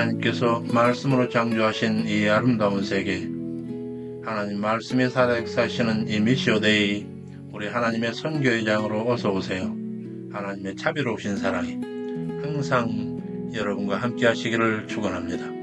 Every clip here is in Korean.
하나님께서 말씀으로 창조하신 이 아름다운 세계, 하나님 말씀이 살아역사하시는 이 미시오데이, 우리 하나님의 선교회장으로 어서 오세요. 하나님의 자비로우신 사랑이 항상 여러분과 함께 하시기를 축원합니다.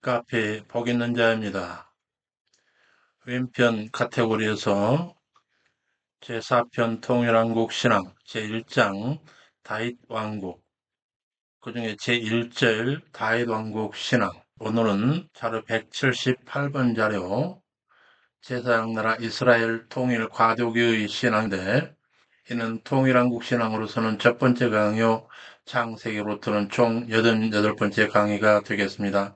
카페 복 있는 자입니다. 왼편 카테고리에서 제4편 통일한국 신앙 제1장 다윗 왕국, 그 중에 제1절 다윗 왕국 신앙, 오늘은 자료 178번 자료 제사장나라 이스라엘 통일 과도기의 신앙인데, 이는 통일한국 신앙으로서는 첫 번째 강요, 창세기로부터는 총 88번째 강의가 되겠습니다.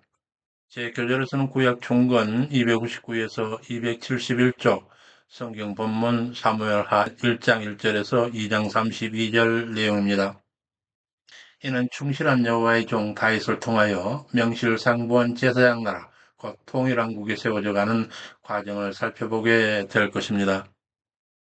제 교재로서는 구약 총건 259에서 271쪽, 성경 본문 사무엘하 1장 1절에서 2장 32절 내용입니다. 이는 충실한 여호와의 종 다윗을 통하여 명실상부한 제사장 나라, 곧 통일왕국이 세워져가는 과정을 살펴보게 될 것입니다.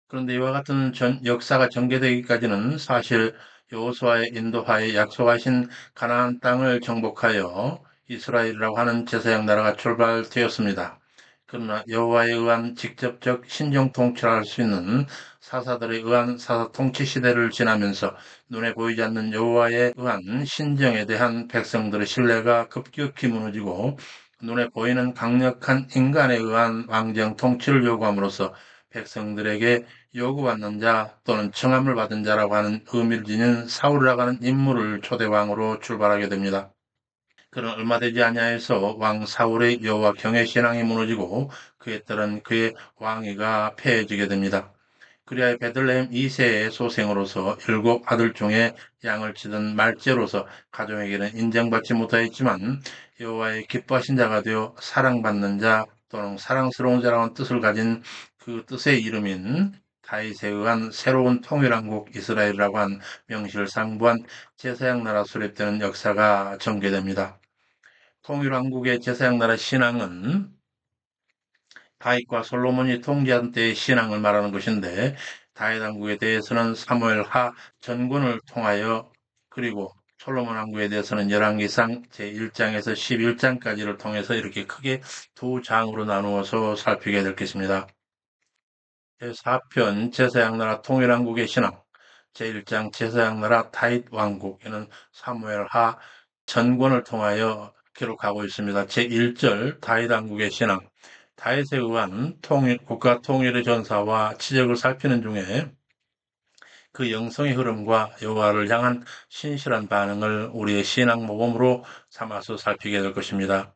그런데 이와 같은 역사가 전개되기까지는 사실 여호수아의 인도하에 약속하신 가나안 땅을 정복하여 이스라엘이라고 하는 제사장 나라가 출발되었습니다. 그러나 여호와에 의한 직접적 신정 통치를 할 수 있는 사사들에 의한 사사 통치 시대를 지나면서 눈에 보이지 않는 여호와에 의한 신정에 대한 백성들의 신뢰가 급격히 무너지고, 눈에 보이는 강력한 인간에 의한 왕정 통치를 요구함으로써 백성들에게 요구받는 자 또는 청함을 받은 자라고 하는 의미를 지닌 사울이라고 하는 인물을 초대왕으로 출발하게 됩니다. 그는 얼마 되지 아니하여서 왕 사울의 여호와 경외 신앙이 무너지고 그에 따른 그의 왕위가 폐해지게 됩니다. 그리하여 베들레헴 2세의 소생으로서 7 아들 중에 양을 치던 말째로서 가족에게는 인정받지 못하였지만, 여호와의 기뻐하신 자가 되어 사랑받는 자 또는 사랑스러운 자라는 뜻을 가진 그 뜻의 이름인 다윗에 의한 새로운 통일왕국 이스라엘이라고 한 명실상부한 제사장 나라 수립되는 역사가 전개됩니다. 통일왕국의 제사장 나라 신앙은 다윗과 솔로몬이 통치한 때의 신앙을 말하는 것인데, 다윗 왕국에 대해서는 사무엘하 전군을 통하여, 그리고 솔로몬 왕국에 대해서는 열왕기상 제1장에서 11장까지를 통해서 이렇게 크게 두 장으로 나누어서 살피게 될 것입니다. 제4편 제사장 나라 통일왕국의 신앙, 제1장 제사장 나라 다윗 왕국. 이는 사무엘 하 전권을 통하여 기록하고 있습니다. 제1절 다윗 왕국의 신앙. 다윗에 의한 국가 통일의 전사와 치적을 살피는 중에 그 영성의 흐름과 여호와를 향한 신실한 반응을 우리의 신앙 모범으로 삼아서 살피게 될 것입니다.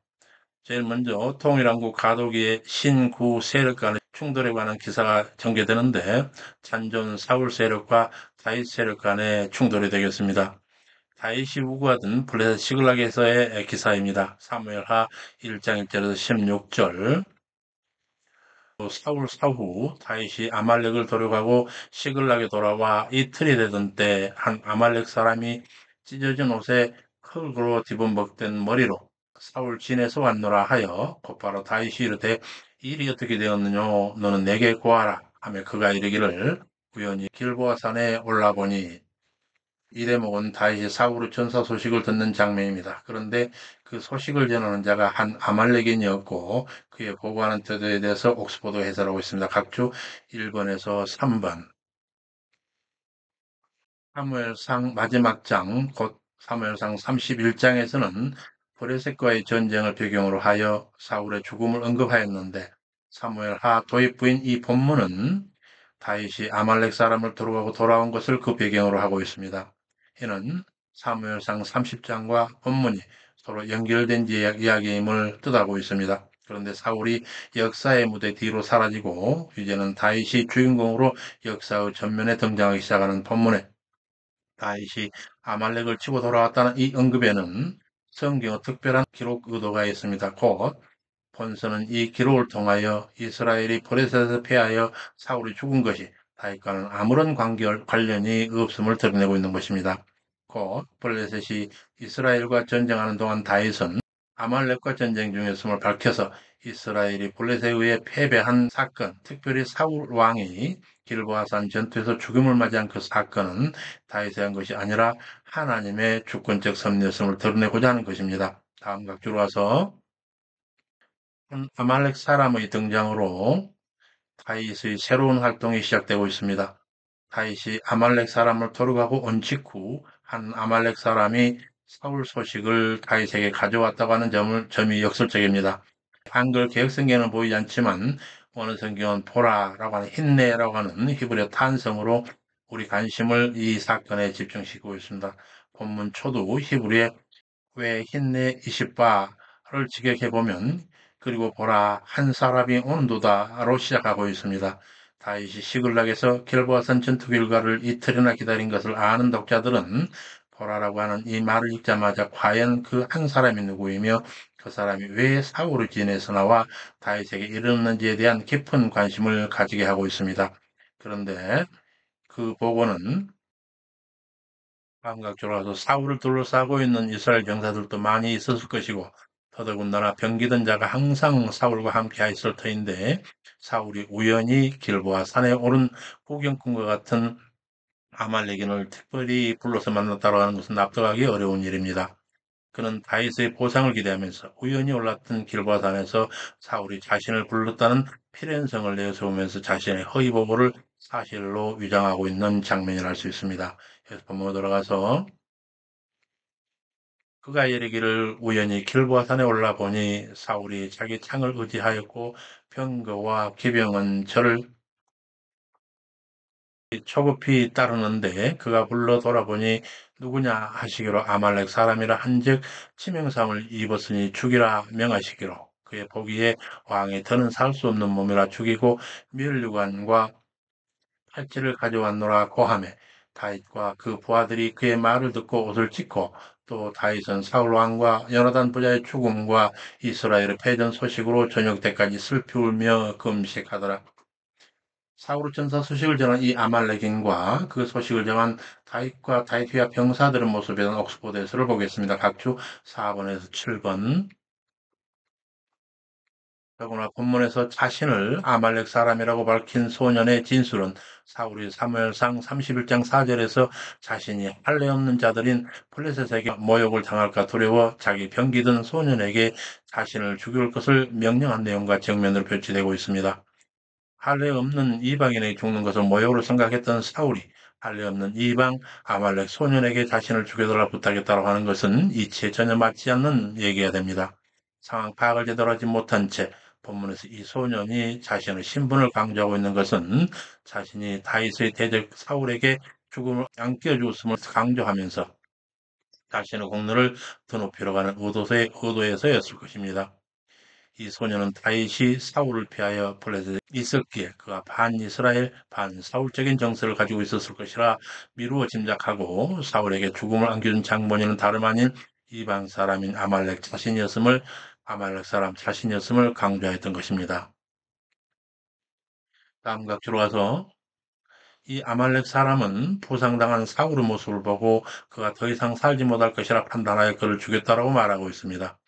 제일 먼저 통일한국 가도기의 신구 세력 간의 충돌에 관한 기사가 전개되는데 찬존 사울 세력과 다윗 세력 간의 충돌이 되겠습니다. 다윗이 우구하던 블레셋 시글락에서의 기사입니다. 사무엘하 1장 1절에서 16절. 사울 사후 다윗이 아말렉을 도륙하고 시글락에 돌아와 이틀이 되던 때 한 아말렉 사람이 찢어진 옷에 흙으로 뒤범벅된 머리로 사울 진에서 왔노라 하여 곧바로 다윗이 이르되 일이 어떻게 되었느냐 너는 내게 고하라 하며 그가 이르기를 우연히 길보아 산에 올라보니 이 대목은 다윗이 사울의 전사 소식을 듣는 장면입니다. 그런데 그 소식을 전하는 자가 한 아말렉인이었고 그의 보고하는 태도에 대해서 옥스포드 해설하고 있습니다. 각주 1번에서 3번. 사무엘상 마지막 장, 곧 사무엘상 31장에서는 브레셋과의 전쟁을 배경으로 하여 사울의 죽음을 언급하였는데 사무엘하 도입부인 이 본문은 다윗이 아말렉 사람을 도륙하고 돌아온 것을 그 배경으로 하고 있습니다. 이는 사무엘상 30장과 본문이 서로 연결된 이야기임을 뜻하고 있습니다. 그런데 사울이 역사의 무대 뒤로 사라지고 이제는 다윗이 주인공으로 역사의 전면에 등장하기 시작하는 본문에 다윗이 아말렉을 치고 돌아왔다는 이 언급에는 성경의 특별한 기록 의도가 있습니다. 곧 본서는 이 기록을 통하여 이스라엘이 브레셋에서 패하여 사울이 죽은 것이 다윗과는 아무런 관련이 없음을 드러내고 있는 것입니다. 곧 블레셋이 이스라엘과 전쟁하는 동안 다윗은 아말렉과 전쟁 중이었음을 밝혀서 이스라엘이 블레셋에 의해 패배한 사건, 특별히 사울 왕이 길보아산 전투에서 죽음을 맞이한 그 사건은 다윗에 한 것이 아니라 하나님의 주권적 섭리였음을 드러내고자 하는 것입니다. 다음 각주로 와서 한 아말렉 사람의 등장으로 다윗의 새로운 활동이 시작되고 있습니다. 다윗이 아말렉 사람을 도륙하고 온 직후 한 아말렉 사람이 사울 소식을 다윗에게 가져왔다고 하는 점이 역설적입니다. 한글 개혁성경은 보이지 않지만 어느 성경은 보라라고 하는 힘내라고 하는 히브리어 탄성으로 우리 관심을 이 사건에 집중시키고 있습니다. 본문 초두 히브리의 왜 힘내 이십바를 직역해보면 그리고 보라 한 사람이 온도다로 시작하고 있습니다. 다윗이 시글락에서 길보아산 전투 결과를 이틀이나 기다린 것을 아는 독자들은 보라라고 하는 이 말을 읽자마자 과연 그 한 사람이 누구이며 그 사람이 왜 사울의 진에서 나와 다윗에게 이르렀는지에 대한 깊은 관심을 가지게 하고 있습니다. 그런데 그 보고는 감각적으로 사울을 둘러싸고 있는 이스라엘 병사들도 많이 있었을 것이고 더더군다나 병기던 자가 항상 사울과 함께 있을 터인데 사울이 우연히 길보아 산에 오른 구경꾼과 같은 아말렉인을 특별히 불러서 만났다고 하는 것은 납득하기 어려운 일입니다. 그는 다윗의 보상을 기대하면서 우연히 올랐던 길보아 산에서 사울이 자신을 불렀다는 필연성을 내세우면서 자신의 허위 보고를 사실로 위장하고 있는 장면이라 할 수 있습니다. 그래서 본문으로 돌아가서 그가 이르기를 우연히 길보아 산에 올라보니 사울이 자기 창을 의지하였고 병거와 기병은 저를 초급히 따르는데 그가 불러 돌아보니 누구냐 하시기로 아말렉 사람이라 한즉 치명상을 입었으니 죽이라 명하시기로 그의 보기에 왕이 더는 살 수 없는 몸이라 죽이고 멸류관과 팔찌를 가져왔노라 고하매 다윗과 그 부하들이 그의 말을 듣고 옷을 찢고 또 다윗은 사울 왕과 요나단 부자의 죽음과 이스라엘의 패전 소식으로 저녁 때까지 슬피 울며 금식하더라. 사울 전사 소식을 전한 이 아말렉인과 그 소식을 전한 다윗과 다윗의 병사들의 모습에 대한 옥스포드에서를 보겠습니다. 각주 4번에서 7번. 더구나 본문에서 자신을 아말렉 사람이라고 밝힌 소년의 진술은 사울이 사무엘상 31장 4절에서 자신이 할례 없는 자들인 블레셋에게 모욕을 당할까 두려워 자기 병기든 소년에게 자신을 죽일 것을 명령한 내용과 정면으로 표시되고 있습니다. 할례 없는 이방인에게 죽는 것을 모욕으로 생각했던 사울이 할례 없는 이방 아말렉 소년에게 자신을 죽여달라 부탁했다고 하는 것은 이치에 전혀 맞지 않는 얘기가 됩니다. 상황 파악을 제대로 하지 못한 채 본문에서 이 소년이 자신의 신분을 강조하고 있는 것은 자신이 다윗의 대적 사울에게 죽음을 안겨주었음을 강조하면서 자신의 공로를 더 높이려고 하는 의도에서였을 것입니다. 이 소년은 다윗이 사울을 피하여 블레셋에 있었기에 그가 반이스라엘 반사울적인 정서를 가지고 있었을 것이라 미루어 짐작하고 사울에게 죽음을 안겨준 장본인은 다름 아닌 이방 사람인 아말렉 사람 자신이었음을 강조했던 것입니다. 다음 각주로 와서 이 아말렉 사람은 부상당한 사울의 모습을 보고 그가 더 이상 살지 못할 것이라 판단하여 그를 죽였다라고 말하고 있습니다.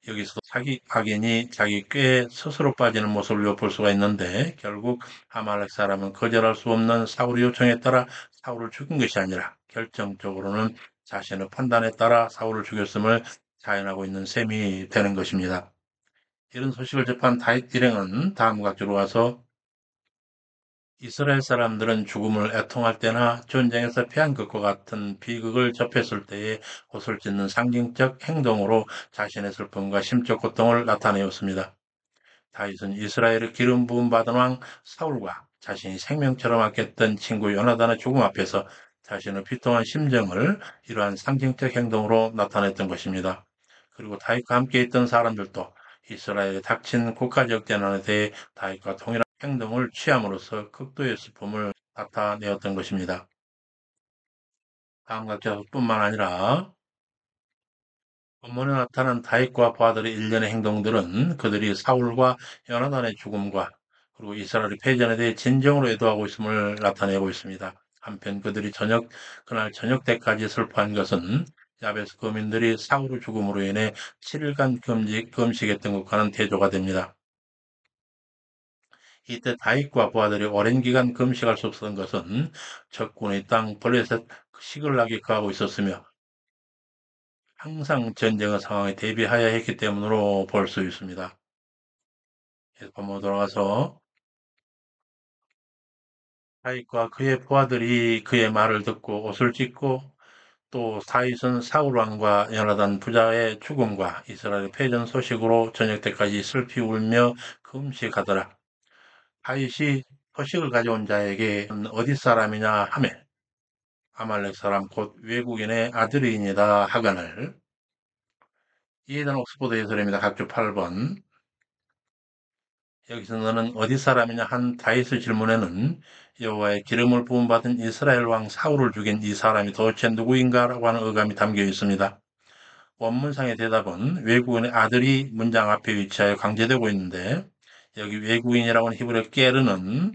여기서 자기 악인이 자기 꾀에 스스로 빠지는 모습을 엿볼 수가 있는데 결국 아말렉 사람은 거절할 수 없는 사울의 요청에 따라 사울을 죽인 것이 아니라 결정적으로는 자신의 판단에 따라 사울을 죽였음을 자인하고 있는 셈이 되는 것입니다. 이런 소식을 접한 다윗 일행은 다음 각주로 와서 이스라엘 사람들은 죽음을 애통할 때나 전쟁에서 피한 것과 같은 비극을 접했을 때에 옷을 찢는 상징적 행동으로 자신의 슬픔과 심적 고통을 나타내었습니다. 다윗은 이스라엘의 기름 부음 받은 왕 사울과 자신이 생명처럼 아꼈던 친구 요나단의 죽음 앞에서 자신의 비통한 심정을 이러한 상징적 행동으로 나타냈던 것입니다. 그리고 다윗과 함께 있던 사람들도 이스라엘에 닥친 국가적 재난에 대해 다윗과 동일한 행동을 취함으로써 극도의 슬픔을 나타내었던 것입니다. 다음과 같뿐만 아니라 본문에 나타난 다윗과 부하들의 일련의 행동들은 그들이 사울과 요나단의 죽음과 그리고 이스라엘의 패전에 대해 진정으로 애도하고 있음을 나타내고 있습니다. 한편 그날 저녁 때까지 슬퍼한 것은 야베스 거민들이 사울의 죽음으로 인해 7일간 금식했던 것과는 대조가 됩니다. 이때 다윗과 부하들이 오랜 기간 금식할 수 없었던 것은 적군의 땅 블레셋 시글락이 거하고 있었으며 항상 전쟁의 상황에 대비하여야 했기 때문으로 볼 수 있습니다. 본문 돌아가서 다윗과 그의 부하들이 그의 말을 듣고 옷을 찢고 또 다윗은 사울 왕과 요나단 부자의 죽음과 이스라엘 패전 소식으로 저녁 때까지 슬피 울며 금식하더라. 다윗이 소식을 가져온 자에게 어디 사람이냐 하매 아말렉 사람 곧 외국인의 아들이니이다 하거늘. 이에 대한 옥스포드 해설입니다. 각주 8번. 여기서 너는 어디 사람이냐 한 다윗의 질문에는 여호와의 기름을 부음받은 이스라엘 왕 사울을 죽인 이 사람이 도대체 누구인가라고 하는 어감이 담겨 있습니다. 원문상의 대답은 외국인의 아들이 문장 앞에 위치하여 강제되고 있는데 여기 외국인이라고 하는 히브리 깨르는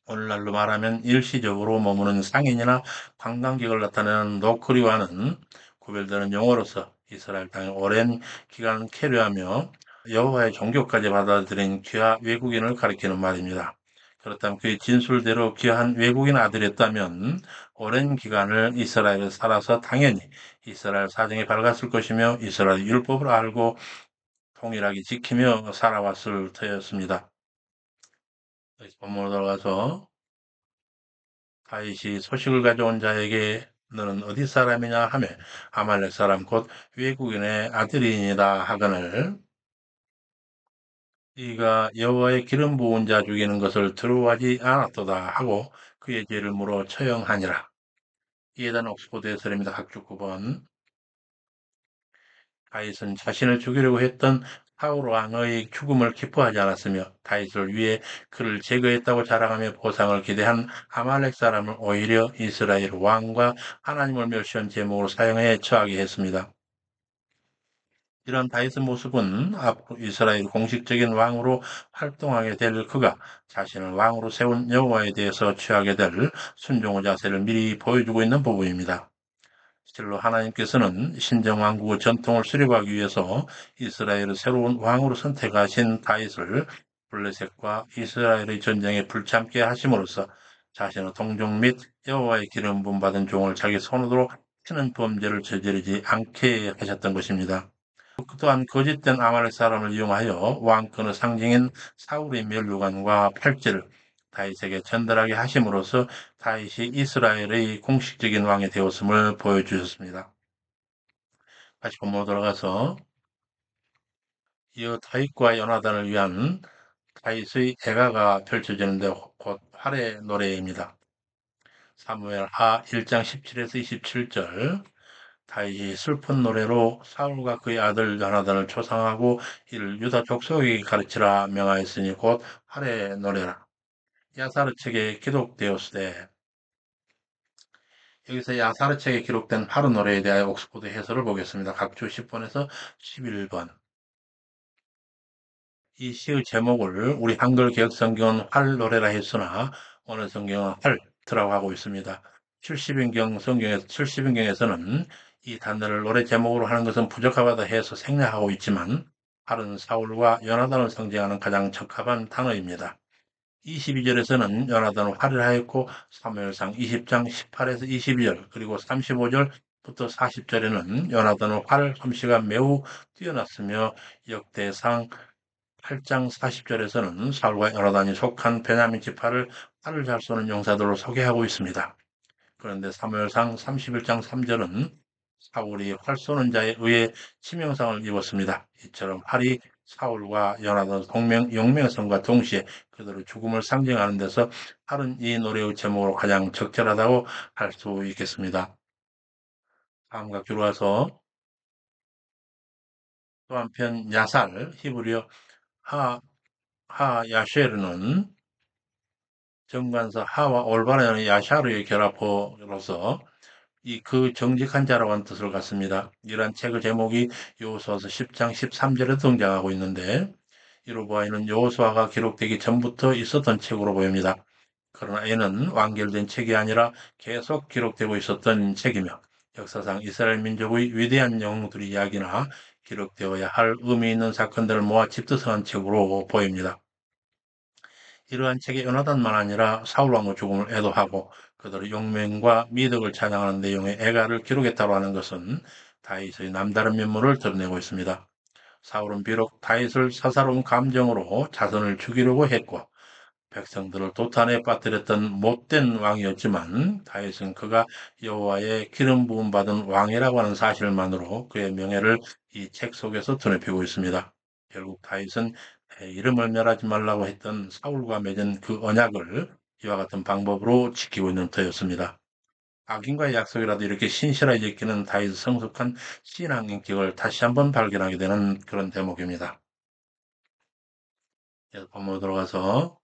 오늘날로 말하면 일시적으로 머무는 상인이나 관광객을 나타내는 노크리와는 구별되는 용어로서 이스라엘 땅에 오랜 기간 캐류하며 여호와의 종교까지 받아들인 귀화 외국인을 가리키는 말입니다. 그렇다면 그의 진술대로 귀한 외국인 아들이었다면 오랜 기간을 이스라엘에 살아서 당연히 이스라엘 사정이 밝았을 것이며 이스라엘 율법을 알고 동일하게 지키며 살아왔을 터였습니다. 본문으로 돌아가서 다윗이 소식을 가져온 자에게 너는 어디 사람이냐 하매 아말렉 사람 곧 외국인의 아들이니이다 하거늘 이가 여호와의 기름 부은 자 죽이는 것을 두려워하지 않았도다 하고 그의 죄를 물어 처형하니라. 이에 대한 옥스포드 해설입니다. 각주 9번. 다윗은 자신을 죽이려고 했던 사울 왕의 죽음을 기뻐하지 않았으며 다윗을 위해 그를 제거했다고 자랑하며 보상을 기대한 아말렉 사람을 오히려 이스라엘 왕과 하나님을 멸시한 제목으로 사용해 처하게 했습니다. 이런 다윗의 모습은 앞으로 이스라엘 공식적인 왕으로 활동하게 될 그가 자신을 왕으로 세운 여호와에 대해서 취하게 될 순종의 자세를 미리 보여주고 있는 부분입니다. 실로 하나님께서는 신정왕국의 전통을 수립하기 위해서 이스라엘의 새로운 왕으로 선택하신 다윗을 블레셋과 이스라엘의 전쟁에 불참게 하심으로써 자신의 동족 및 여호와의 기름 부음 받은 종을 자기 손으로 치는 범죄를 저지르지 않게 하셨던 것입니다. 또한 거짓된 아말렉 사람을 이용하여 왕권의 상징인 사울의 면류관과 팔찌를 다윗에게 전달하게 하심으로써 다윗이 이스라엘의 공식적인 왕이 되었음을 보여주셨습니다. 다시 본문으로 돌아가서 이어 다윗과 요나단을 위한 다윗의 애가가 펼쳐지는데 곧 활의 노래입니다. 사무엘 하 1장 17에서 27절 다윗이 슬픈 노래로 사울과 그의 아들 요나단을 초상하고 이를 유다 족속에게 가르치라 명하였으니 곧 활의 노래라. 야사르 책에 기록되었으되 여기서 야사르 책에 기록된 활의 노래에 대하여 옥스포드 해설을 보겠습니다. 각주 10번에서 11번. 이 시의 제목을 우리 한글 개혁성경은 활노래라 했으나 어느 성경은 활트라고 하고 있습니다. 70인경에서는 이 단어를 노래 제목으로 하는 것은 부적합하다 해서 생략하고 있지만 활은 사울과 요나단을 상징하는 가장 적합한 단어입니다. 22절에서는 요나단은 활을 하였고 사무엘상 20장 18에서 22절 그리고 35절부터 40절에는 요나단의 활 솜씨가 매우 뛰어났으며 역대상 8장 40절에서는 사울과 요나단이 속한 베냐민 지파를 활을 잘 쏘는 용사들로 소개하고 있습니다. 그런데 사무엘상 31장 3절은 사울이 활 쏘는 자에 의해 치명상을 입었습니다. 이처럼 활이 사울과 요나단 용맹성과 동시에 그들의 죽음을 상징하는 데서 활은 이 노래의 제목으로 가장 적절하다고 할 수 있겠습니다. 다음 각주로 와서 또 한편 야살 히브리어 야쉐르는 정관사 하와 올바른 야샤르의 결합어로서 그 정직한 자라고 하는 뜻을 갖습니다. 이러한 책의 제목이 여호수아서 10장 13절에 등장하고 있는데 이로 보아이는 여호수아가 기록되기 전부터 있었던 책으로 보입니다. 그러나 이는 완결된 책이 아니라 계속 기록되고 있었던 책이며 역사상 이스라엘 민족의 위대한 영웅들의 이야기나 기록되어야 할 의미 있는 사건들을 모아 집두성한 책으로 보입니다. 이러한 책의 요나단만 아니라 사울왕의 죽음을 애도하고 그들의 용맹과 미덕을 찬양하는 내용의 애가를 기록했다고 하는 것은 다윗의 남다른 면모를 드러내고 있습니다. 사울은 비록 다윗을 사사로운 감정으로 자손을 죽이려고 했고 백성들을 도탄에 빠뜨렸던 못된 왕이었지만 다윗은 그가 여호와의 기름 부음 받은 왕이라고 하는 사실만으로 그의 명예를 이 책 속에서 드높이고 있습니다. 결국 다윗은 이름을 멸하지 말라고 했던 사울과 맺은 그 언약을 이와 같은 방법으로 지키고 있는 터였습니다. 악인과의 약속이라도 이렇게 신실하게 지키는 다윗의 성숙한 신앙 인격을 다시 한번 발견하게 되는 그런 대목입니다. 본문으로 들어가서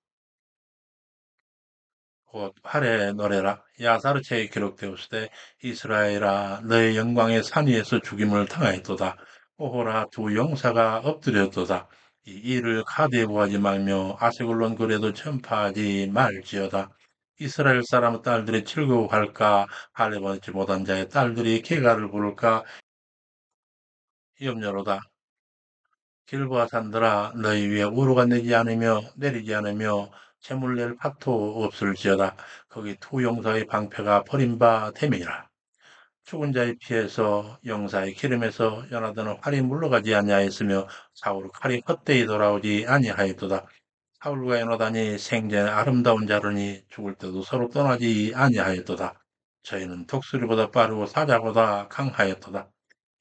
곧 활의 노래라 야사르체에 기록되었을 때 이스라엘아 너의 영광의 산 위에서 죽임을 당하였도다. 오호라 두 용사가 엎드렸도다. 이 일을 가드에 구하지 말며 아세글론 그래도 전파하지 말지어다. 이스라엘 사람의 딸들이 즐거워할까 할례받지 못한 자의 딸들이 개가를 부를까 염려로다. 길보아 산들아 너희 위에 우로가 내지 않으며 내리지 않으며 재물 낼 파토 없을지어다. 거기 두 용사의 방패가 버린 바 됨이라. 죽은 자의 피에서 용사의 기름에서 요나단은 활이 물러가지 아니하였으며 사울 칼이 헛되이 돌아오지 아니하였도다. 사울과 요나단이 생전에 아름다운 자르니 죽을 때도 서로 떠나지 아니하였도다. 저희는 독수리보다 빠르고 사자보다 강하였도다.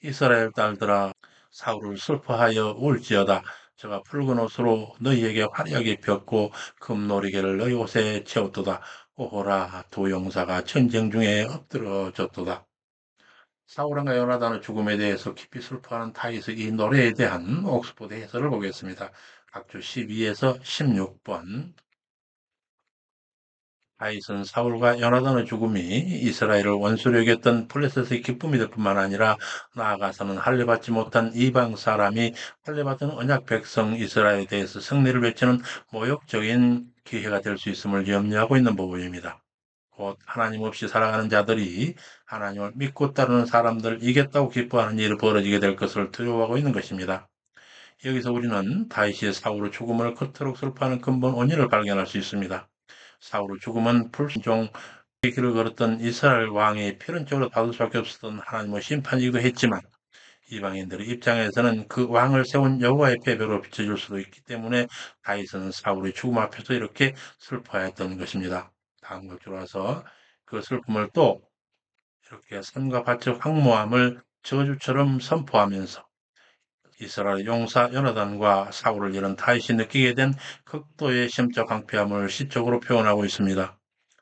이스라엘 딸들아 사울을 슬퍼하여 울지어다. 저가 붉은 옷으로 너희에게 화려하게 입혔고 금노리개를 너희 옷에 채웠도다. 오호라 두 용사가 전쟁 중에 엎드러졌도다. 사울왕과 요나단의 죽음에 대해서 깊이 슬퍼하는 다윗의 이 노래에 대한 옥스포드 해설을 보겠습니다. 각주 12에서 16번. 다윗은 사울과 요나단의 죽음이 이스라엘을 원수로 여겼던 블레셋의 기쁨이 될 뿐만 아니라 나아가서는 할례받지 못한 이방 사람이 할례받은 언약 백성 이스라엘에 대해서 승리를 외치는 모욕적인 기회가 될 수 있음을 염려하고 있는 부분입니다. 곧 하나님 없이 살아가는 자들이 하나님을 믿고 따르는 사람들 이겼다고 기뻐하는 일이 벌어지게 될 것을 두려워하고 있는 것입니다. 여기서 우리는 다윗이 사울의 죽음을 그토록 슬퍼하는 근본 원인을 발견할 수 있습니다. 사울의 죽음은 불순종의 길을 걸었던 이스라엘 왕이 필연적으로 받을 수밖에 없었던 하나님의 심판이기도 했지만 이방인들의 입장에서는 그 왕을 세운 여호와의 패배로 비춰질 수도 있기 때문에 다윗은 사울의 죽음 앞에서 이렇게 슬퍼했던 것입니다. 다음 것으로 와서 그 슬픔을 또 이렇게 산과 밭의 황무함을 저주처럼 선포하면서 이스라엘 용사 요나단과 사울을 이룬 다윗이 느끼게 된 극도의 심적 강피함을 시적으로 표현하고 있습니다.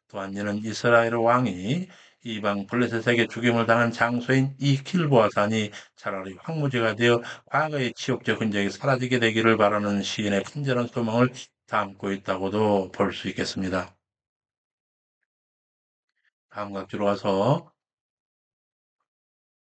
또한 이는 이스라엘 왕이 이방 블레셋에게 죽임을 당한 장소인 이 길보아 산이 차라리 황무지가 되어 과거의 치욕적 흔적이 사라지게 되기를 바라는 시인의 간절한 소망을 담고 있다고도 볼 수 있겠습니다. 다음 각주로 와서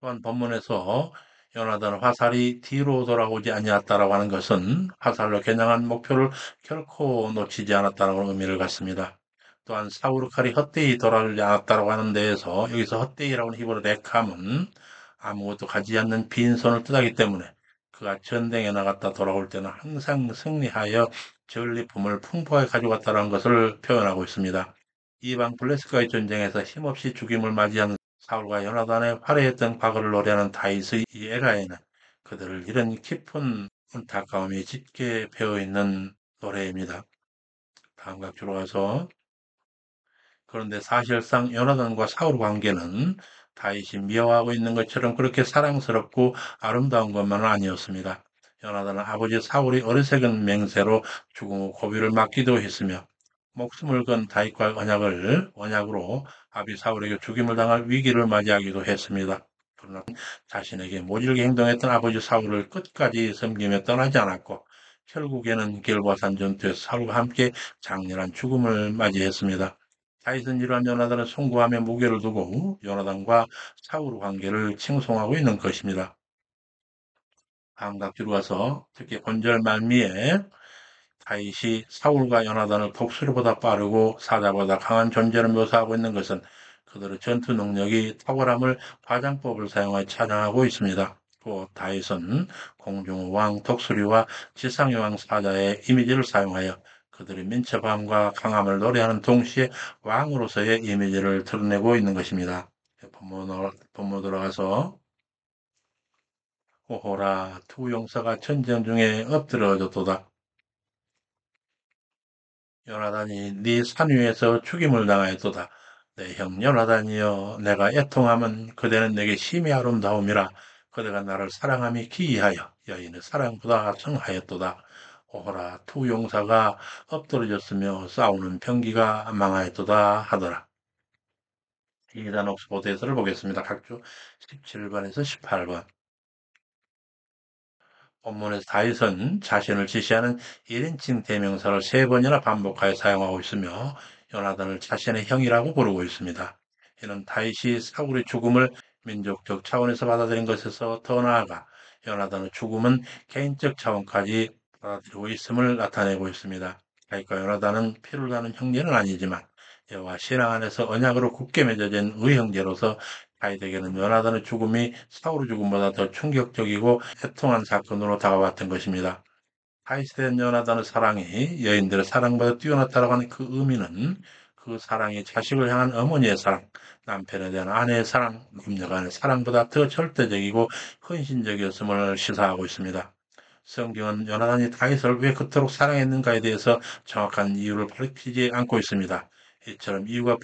또한 본문에서 요나단 화살이 뒤로 돌아오지 아니었다라고 하는 것은 화살로 겨냥한 목표를 결코 놓치지 않았다는 의미를 갖습니다. 또한 사울의 칼이 헛되이 돌아오지 않았다라고 하는 데에서 여기서 헛되이라고 하는 히브리 레캄은 아무것도 가지 않는 빈손을 뜻하기 때문에 그가 전쟁에 나갔다 돌아올 때는 항상 승리하여 전리품을 풍부하게 가져갔다는 것을 표현하고 있습니다. 이방 블레셋과의 전쟁에서 힘없이 죽임을 맞이한 사울과 요나단의 화려했던 과거를 노래하는 다윗의 이 에라에는 그들을 잃은 깊은 안타까움이 짙게 배어있는 노래입니다. 다음 각주로 가서 그런데 사실상 요나단과 사울 관계는 다윗이 미워하고 있는 것처럼 그렇게 사랑스럽고 아름다운 것만은 아니었습니다. 요나단은 아버지 사울이 어리석은 맹세로 죽음 후 고비를 맞기도 했으며 목숨을 건 다윗과 언약으로 아비 사울에게 죽임을 당할 위기를 맞이하기도 했습니다. 그러나 자신에게 모질게 행동했던 아버지 사울을 끝까지 섬기며 떠나지 않았고 결국에는 길보아산 전투에서 사울과 함께 장렬한 죽음을 맞이했습니다. 다윗은 이러한 요나단을 송구하며 무게를 두고 요나단과 사울 관계를 칭송하고 있는 것입니다. 다음 각주로 가서 특히 본절 말미에 다윗이 사울과 요나단을 독수리보다 빠르고 사자보다 강한 존재를 묘사하고 있는 것은 그들의 전투 능력이 탁월함을 화장법을 사용하여 찬양하고 있습니다. 또 다윗은 공중의 왕 독수리와 지상의 왕 사자의 이미지를 사용하여 그들의 민첩함과 강함을 노래하는 동시에 왕으로서의 이미지를 드러내고 있는 것입니다. 본문 들어가서 오호라 두 용사가 전쟁 중에 엎드러졌도다. 요나단이 네 산 위에서 죽임을 당하였도다. 내 형 요나단이여 내가 애통함은 그대는 내게 심히 아름다움이라. 그대가 나를 사랑함이 기이하여 여인의 사랑보다 성하였도다. 오호라 두 용사가 엎드러졌으며 싸우는 병기가 망하였도다 하더라. 이단 옥스포드에서를 보겠습니다. 각주 17번에서 18번. 본문에서 다윗은 자신을 지시하는 1인칭 대명사를 3번이나 반복하여 사용하고 있으며 요나단을 자신의 형이라고 부르고 있습니다. 이는 다윗이 사울의 죽음을 민족적 차원에서 받아들인 것에서 더 나아가 요나단의 죽음은 개인적 차원까지 받아들이고 있음을 나타내고 있습니다. 다윗과 요나단은 피를 나눈 형제는 아니지만 여호와 신앙 안에서 언약으로 굳게 맺어진 의형제로서 다윗에게는 요나단의 죽음이 사울의 죽음보다 더 충격적이고 애통한 사건으로 다가왔던 것입니다. 다윗에 대한 요나단의 사랑이 여인들의 사랑보다 뛰어났다고 하는 그 의미는 그 사랑이 자식을 향한 어머니의 사랑, 남편에 대한 아내의 사랑, 남녀 간의 사랑보다 더 절대적이고 헌신적이었음을 시사하고 있습니다. 성경은 요나단이 다윗을 왜 그토록 사랑했는가에 대해서 정확한 이유를 밝히지 않고 있습니다. 이처럼 이유가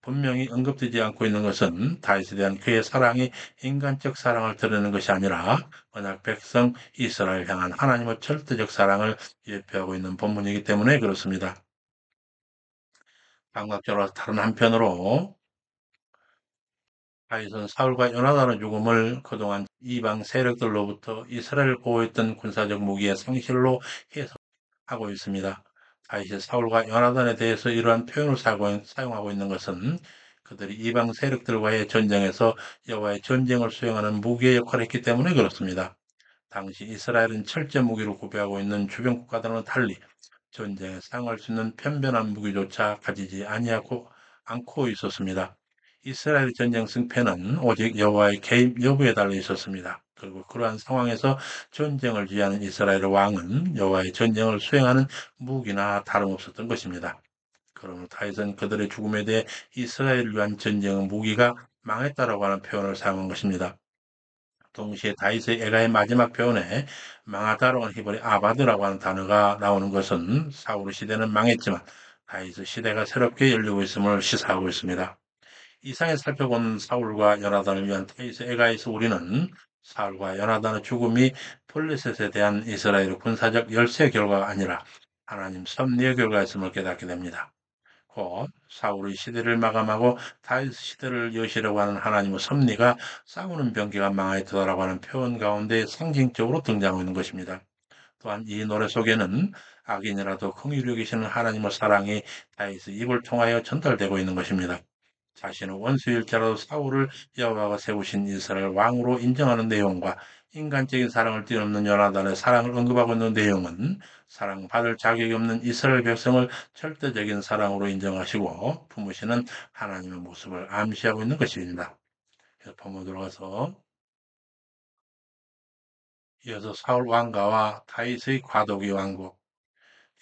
분명히 언급되지 않고 있는 것은 다윗에 대한 그의 사랑이 인간적 사랑을 드러내는 것이 아니라 언약 백성 이스라엘 향한 하나님의 절대적 사랑을 예표하고 있는 본문이기 때문에 그렇습니다. 감각적으로 다른 한편으로 다윗은 사울과 요나단의 죽음을 그동안 이방 세력들로부터 이스라엘을 보호했던 군사적 무기의 상실로 해석하고 있습니다. 다윗이 사울과 요나단에 대해서 이러한 표현을 사용하고 있는 것은 그들이 이방 세력들과의 전쟁에서 여호와의 전쟁을 수행하는 무기의 역할을 했기 때문에 그렇습니다. 당시 이스라엘은 철제 무기로 구비하고 있는 주변 국가들과는 달리 전쟁에 사용할 수 있는 편변한 무기조차 가지지 아니하고 않고 있었습니다. 이스라엘 전쟁 승패는 오직 여호와의 개입 여부에 달려 있었습니다. 그리고 그러한 상황에서 전쟁을 지휘하는 이스라엘 왕은 여호와의 전쟁을 수행하는 무기나 다름없었던 것입니다. 그러므로 다윗은 그들의 죽음에 대해 이스라엘을 위한 전쟁의 무기가 망했다라고 하는 표현을 사용한 것입니다. 동시에 다윗의 애가의 마지막 표현에 망하다라고 하는 히브리 아바드라고 하는 단어가 나오는 것은 사울 시대는 망했지만 다윗의 시대가 새롭게 열리고 있음을 시사하고 있습니다. 이상에 살펴본 사울과 요나단을 위한 다윗의 애가에서 우리는 사울과 요나단의 죽음이 블레셋에 대한 이스라엘의 군사적 열세 결과가 아니라 하나님 섭리의 결과였음을 깨닫게 됩니다. 곧 사울의 시대를 마감하고 다윗 시대를 여시려고 하는 하나님의 섭리가 싸우는 병기가 망하였다라고 하는 표현 가운데 상징적으로 등장하고 있는 것입니다. 또한 이 노래 속에는 악인이라도 긍휼히 여기시는 하나님의 사랑이 다윗의 입을 통하여 전달되고 있는 것입니다. 자신의 원수일자라도 사울을 여호와가 세우신 이스라엘 왕으로 인정하는 내용과 인간적인 사랑을 뛰어넘는 요나단의 사랑을 언급하고 있는 내용은 사랑받을 자격이 없는 이스라엘 백성을 절대적인 사랑으로 인정하시고 품으시는 하나님의 모습을 암시하고 있는 것입니다. 그래서 본문 들어가서 이어서 사울 왕가와 다윗의 과도기 왕국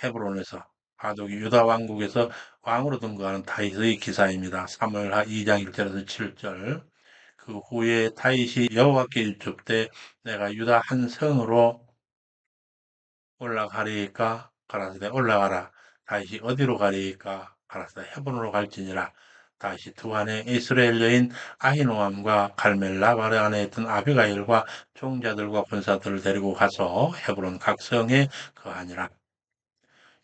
헤브론에서 과도기 유다 왕국에서 왕으로 등극하는 다윗의 기사입니다. 사무엘하 2장 1절에서 7절. 그 후에 다윗이 여호와께 일줍되 내가 유다 한 성으로 올라가리이까 가라사대 올라가라. 다윗이 어디로 가리이까 가라사대 헤브론으로 갈지니라. 다윗이 두 아내 이스라엘 여인 아히노암과 갈멜 나발의 아내였던 아비가일과 종자들과 군사들을 데리고 가서 헤브론 각 성에 거하니라.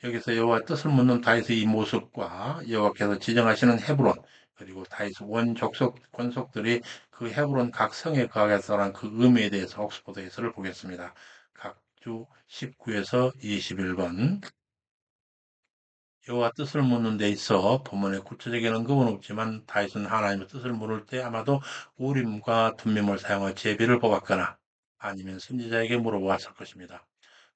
여기서 여호와 뜻을 묻는 다윗의 이 모습과 여호와께서 지정하시는 헤브론 그리고 다윗의 원 족속 권속들이 그 헤브론 각 성에 거하겠다는 그 의미에 대해서 옥스포드 해설을 보겠습니다. 각주 19에서 21번 여호와 뜻을 묻는 데 있어 본문에 구체적인 언급은 없지만 다윗은 하나님의 뜻을 물을 때 아마도 우림과 둠밈을 사용해 제비를 뽑았거나 아니면 선지자에게 물어보았을 것입니다.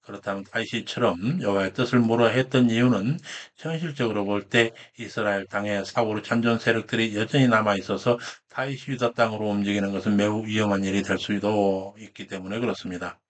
그렇다면 다윗이처럼 여호와의 뜻을 물어야 했던 이유는 현실적으로 볼 때 이스라엘 땅에 사울의 잔존 세력들이 여전히 남아 있어서 다윗이 유다 땅으로 움직이는 것은 매우 위험한 일이 될 수도 있기 때문에 그렇습니다.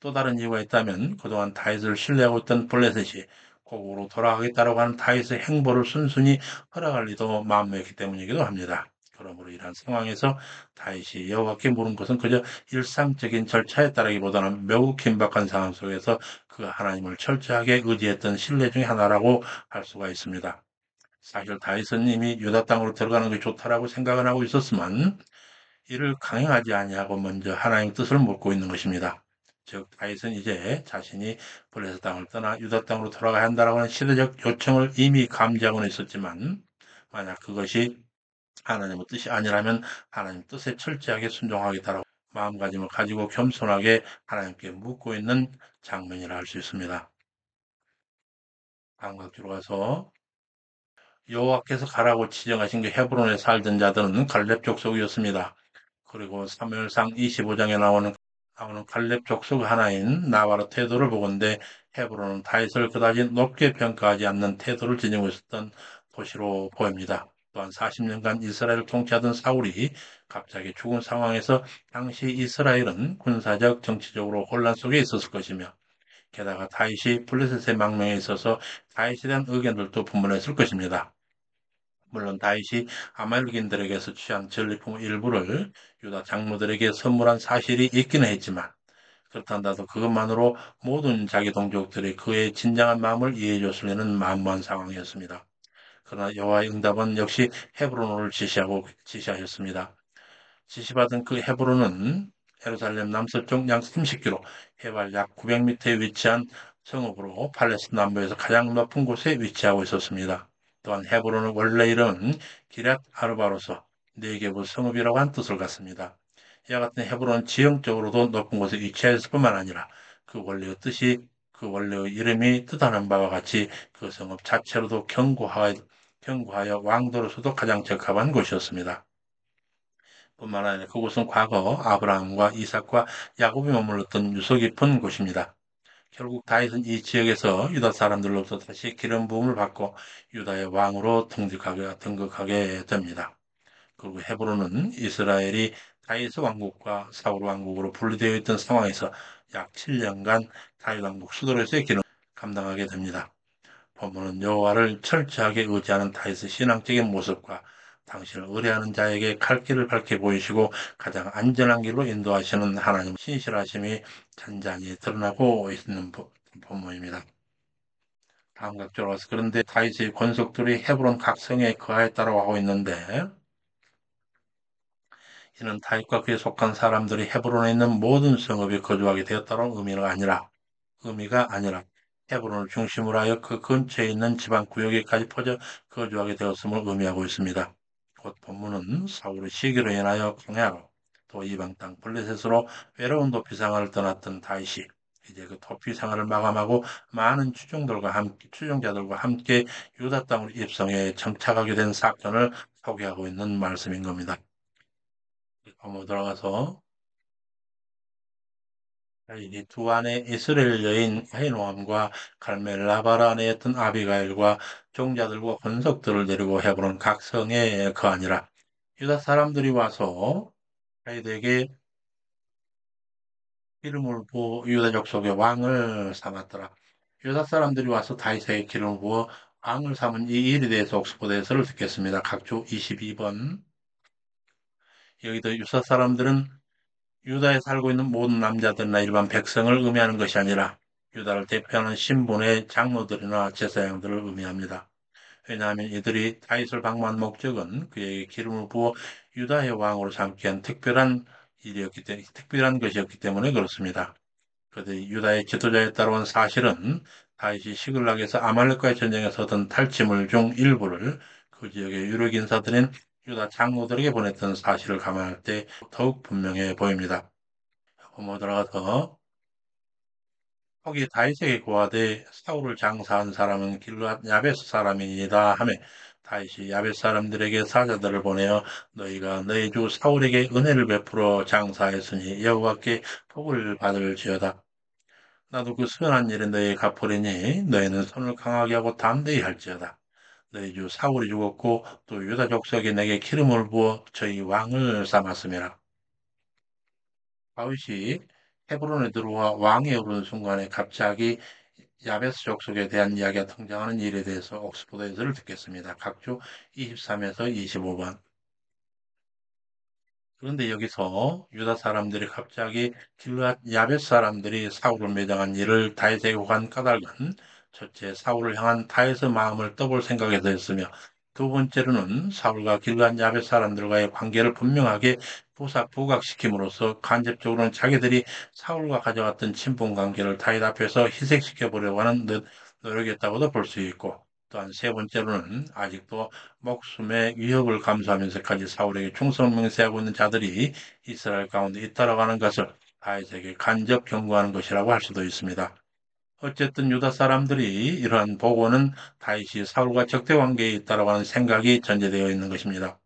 또 다른 이유가 있다면 그동안 다윗을 신뢰하고 있던 블레셋이 고국으로 돌아가겠다라고 하는 다윗의 행보를 순순히 허락할 리도 마음먹기 때문이기도 합니다. 그러므로 이러한 상황에서 다윗이 여호와께 물은 것은 그저 일상적인 절차에 따르기보다는 매우 긴박한 상황 속에서 그 하나님을 철저하게 의지했던 신뢰 중의 하나라고 할 수가 있습니다. 사실 다윗은 이미 유다 땅으로 들어가는 것이 좋다라고 생각은 하고 있었지만 이를 강행하지 아니하고 먼저 하나님의 뜻을 묻고 있는 것입니다. 즉 다윗은 이제 자신이 블레셋 땅을 떠나 유다 땅으로 돌아가야 한다라고 하는 시대적 요청을 이미 감지하고는 있었지만 만약 그것이 하나님의 뜻이 아니라면 하나님 뜻에 철저하게 순종하겠다라고 마음가짐을 가지고 겸손하게 하나님께 묻고 있는 장면이라 할 수 있습니다. 다음 각주로 가서 여호와께서 가라고 지정하신 그 헤브론에 살던 자들은 갈렙 족속이었습니다. 그리고 사무엘상 25장에 나오는 갈렙 족속 하나인 나바로 태도를 보건대 헤브론은 다윗을 그다지 높게 평가하지 않는 태도를 지니고 있었던 도시로 보입니다. 또한 40년간 이스라엘을 통치하던 사울이 갑자기 죽은 상황에서 당시 이스라엘은 군사적, 정치적으로 혼란 속에 있었을 것이며 게다가 다윗이 블레셋의 망명에 있어서 다윗에 대한 의견들도 분분했을 것입니다. 물론 다윗이 아말렉인들에게서 취한 전리품 일부를 유다 장로들에게 선물한 사실이 있기는 했지만 그렇단다도 그것만으로 모든 자기 동족들이 그의 진정한 마음을 이해해 줬을 리는 만무한 상황이었습니다. 그러나 여호와의 응답은 역시 헤브론을 지시하셨습니다. 지시받은 그 헤브론은 예루살렘 남서쪽 약 30km, 해발 약 900m에 위치한 성읍으로 팔레스틴 남부에서 가장 높은 곳에 위치하고 있었습니다. 또한 헤브론의 원래 이름은 기럇 아르바로서 네게부 성읍이라고 한 뜻을 갖습니다. 이와 같은 헤브론은 지형적으로도 높은 곳에 위치했을 뿐만 아니라 그 원래의 이름이 뜻하는 바와 같이 그 성읍 자체로도 견고하여 왕도로서도 가장 적합한 곳이었습니다. 뿐만 아니라 그곳은 과거 아브라함과 이삭과 야곱이 머물렀던 유서 깊은 곳입니다. 결국 다윗은 이 지역에서 유다 사람들로부터 다시 기름 부음을 받고 유다의 왕으로 등극하게 됩니다. 그리고 헤브론은 이스라엘이 다윗 왕국과 사울 왕국으로 분리되어 있던 상황에서 약 7년간 다윗 왕국 수도로서의 기능을 감당하게 됩니다. 본문은 여호와를 철저하게 의지하는 다윗의 신앙적인 모습과 당신을 의뢰하는 자에게 갈 길을 밝게 보이시고 가장 안전한 길로 인도하시는 하나님 신실하심이 잔잔히 드러나고 있는 본문입니다. 다음 각주로 와서 그런데 다윗의 권속들이 헤브론 각 성에 거하였다고 하고 있는데 이는 다윗과 그에 속한 사람들이 헤브론에 있는 모든 성읍에 거주하게 되었다는 의미가 아니라 헤브론을 중심으로 하여 그 근처에 있는 지방 구역에까지 퍼져 거주하게 되었음을 의미하고 있습니다. 곧 본문은 사울의 시기로 인하여 광야로 또 이방 땅 블레셋으로 외로운 도피 생활을 떠났던 다윗이 이제 그 도피 생활을 마감하고 많은 추종자들과 함께 유다 땅으로 입성해 정착하게 된 사건을 소개하고 있는 말씀인 겁니다. 한번 들어가서 이 두 아내 이스라엘 여인 아히노암과 갈멜 라발 아내였던 아비가일과 종자들과 권속들을 데리고 헤브론 각 성에 거하니라. 유다 사람들이 와서 다윗에게 기름을 부어 유다 족속의 왕을 삼았더라. 유다 사람들이 와서 다윗에게 기름을 부어 왕을 삼은 이 일에 대해서 옥스포드에서를 듣겠습니다. 각주 22번. 여기도 유다 사람들은 유다에 살고 있는 모든 남자들이나 일반 백성을 의미하는 것이 아니라 유다를 대표하는 신분의 장로들이나 제사장들을 의미합니다. 왜냐하면 이들이 다윗을 방문한 목적은 그에게 기름을 부어 유다의 왕으로 삼기 위한 특별한 것이었기 때문에 그렇습니다. 그들이 유다의 지도자에 따른 사실은 다윗이 시글락에서 아말렉과의 전쟁에서 얻은 탈취물 중 일부를 그 지역의 유력 인사들인 유다 장로들에게 보냈던 사실을 감안할 때 더욱 분명해 보입니다. 뭐 들어가서 거기 다윗에게 고하되 사울을 장사한 사람은 길르앗 야베스 사람이니이다 하매 다윗이 야베스 사람들에게 사자들을 보내어 너희가 너희 주 사울에게 은혜를 베풀어 장사했으니 여호와께 복을 받을지어다. 나도 그 선한 일에 너희 갚으리니 너희는 손을 강하게 하고 담대히 할지어다. 너희 주 사울이 죽었고 또 유다 족속이 내게 기름을 부어 저희 왕을 삼았음이라. 다윗이 헤브론에 들어와 왕에 오르는 순간에 갑자기 야베스 족속에 대한 이야기가 등장하는 일에 대해서 옥스포드에서를 듣겠습니다. 각주 23에서 25번. 그런데 여기서 유다 사람들이 갑자기 길르앗 야벳 사람들이 사울을 매장한 일을 다윗에게 한 까닭은 첫째 사울을 향한 다윗의 마음을 떠볼 생각에 더했으며 두 번째로는 사울과 길르앗 야벳 사람들과의 관계를 분명하게 부각시킴으로써 간접적으로는 자기들이 사울과 가져왔던 친분 관계를 다윗 앞에서 희색시켜 보려고 하는 노력이었다고도 볼 수 있고 또한 세 번째로는 아직도 목숨의 위협을 감수하면서까지 사울에게 충성을 맹세하고 있는 자들이 이스라엘 가운데 있다라고 하는 것을 다윗에게 간접 경고하는 것이라고 할 수도 있습니다. 어쨌든 유다 사람들이 이러한 보고는 다윗이 사울과 적대 관계에 있다라고 하는 생각이 전제되어 있는 것입니다.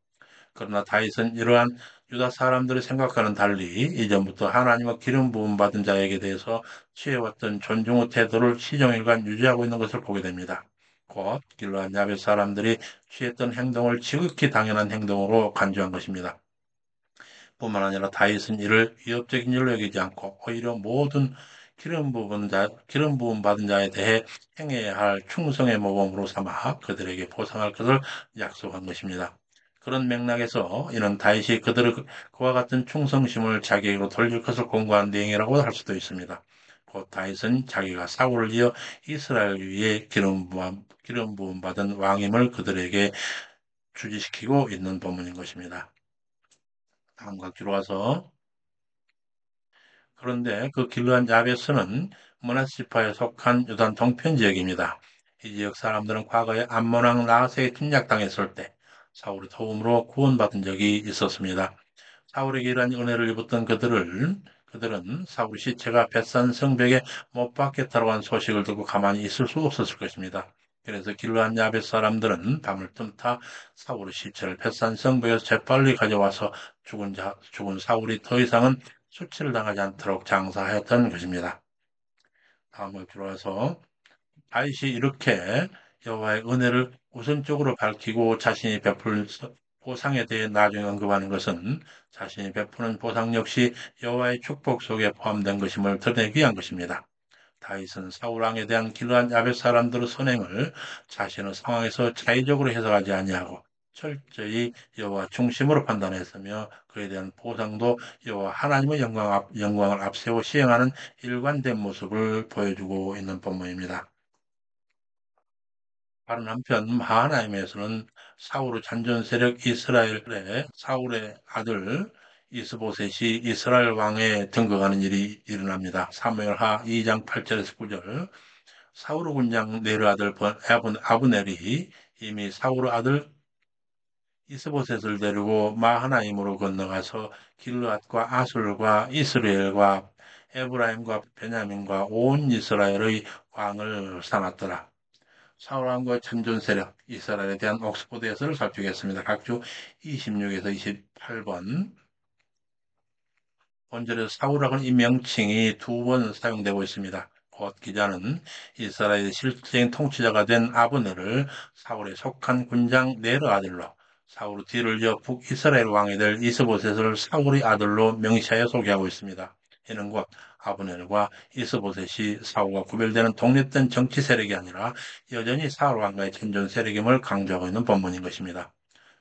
그러나 다윗은 이러한 유다 사람들의 생각과는 달리 이전부터 하나님과 기름 부음 받은 자에게 대해서 취해왔던 존중의 태도를 시종일관 유지하고 있는 것을 보게 됩니다. 곧 길르앗 야벳 사람들이 취했던 행동을 지극히 당연한 행동으로 간주한 것입니다. 뿐만 아니라 다윗은 이를 위협적인 일로 여기지 않고 오히려 모든 기름 부음 받은 자에 대해 행해야 할 충성의 모범으로 삼아 그들에게 보상할 것을 약속한 것입니다. 그런 맥락에서 이는 다윗이 그와 같은 충성심을 자기에게로 돌릴 것을 공고한 내용이라고 할 수도 있습니다. 곧 다윗은 자기가 사울을 이어 이스라엘 위에 기름 부음 받은 왕임을 그들에게 주지시키고 있는 본문인 것입니다. 다음 각주로 와서 그런데 그 길르한 야베스는 므낫세 지파에 속한 유단 동편 지역입니다. 이 지역 사람들은 과거에 암몬 왕 나하스에 침략당했을 때 사울의 도움으로 구원받은 적이 있었습니다. 사울에게 이러한 은혜를 입었던 그들은 사울의 시체가 벳산 성벽에 못 박혔다고 한 소식을 듣고 가만히 있을 수 없었을 것입니다. 그래서 길르한 야벳 사람들은 밤을 틈타 사울의 시체를 벳산 성벽에서 재빨리 가져와서 죽은 사울이 더 이상은 수치를 당하지 않도록 장사하였던 것입니다. 다음을 들어와서 다윗이 이렇게 여호와의 은혜를 우선적으로 밝히고 자신이 베풀 보상에 대해 나중에 언급하는 것은 자신이 베푸는 보상 역시 여호와의 축복 속에 포함된 것임을 드러내기 위한 것입니다. 다윗은 사울 왕에 대한 길르한 야벳 사람들의 선행을 자신의 상황에서 자의적으로 해석하지 아니하고 철저히 여호와 중심으로 판단했으며 그에 대한 보상도 여호와 하나님의 영광을 앞세워 시행하는 일관된 모습을 보여주고 있는 본문입니다. 다른 한편 마하나임에서는 사울의 잔존 세력 이스라엘의 사울의 아들 이스보셋이 이스라엘 왕에 등극하는 일이 일어납니다. 사무엘하 2장 8절에서 9절. 사울의 군장 네르 아들 아브넬이 이미 사울의 아들 이스보셋을 데리고 마하나임으로 건너가서 길르앗과 아술과 이스라엘과 에브라임과 베냐민과 온 이스라엘의 왕을 삼았더라. 사울 왕과 참전 세력 이스라엘에 대한 옥스포드 해설을 살피겠습니다. 각주 26에서 28번. 본절에서 사울이라는 이 명칭이 두 번 사용되고 있습니다. 곧 기자는 이스라엘의 실질적인 통치자가 된 아브넬을 사울에 속한 군장 네르 아들로, 사울의 뒤를 이어 북이스라엘 왕이 될 이스보셋을 사울의 아들로 명시하여 소개하고 있습니다. 이는 곧 아브넬과 이스보셋이 사울과 구별되는 독립된 정치 세력이 아니라 여전히 사울 왕가의 천존 세력임을 강조하고 있는 본문인 것입니다.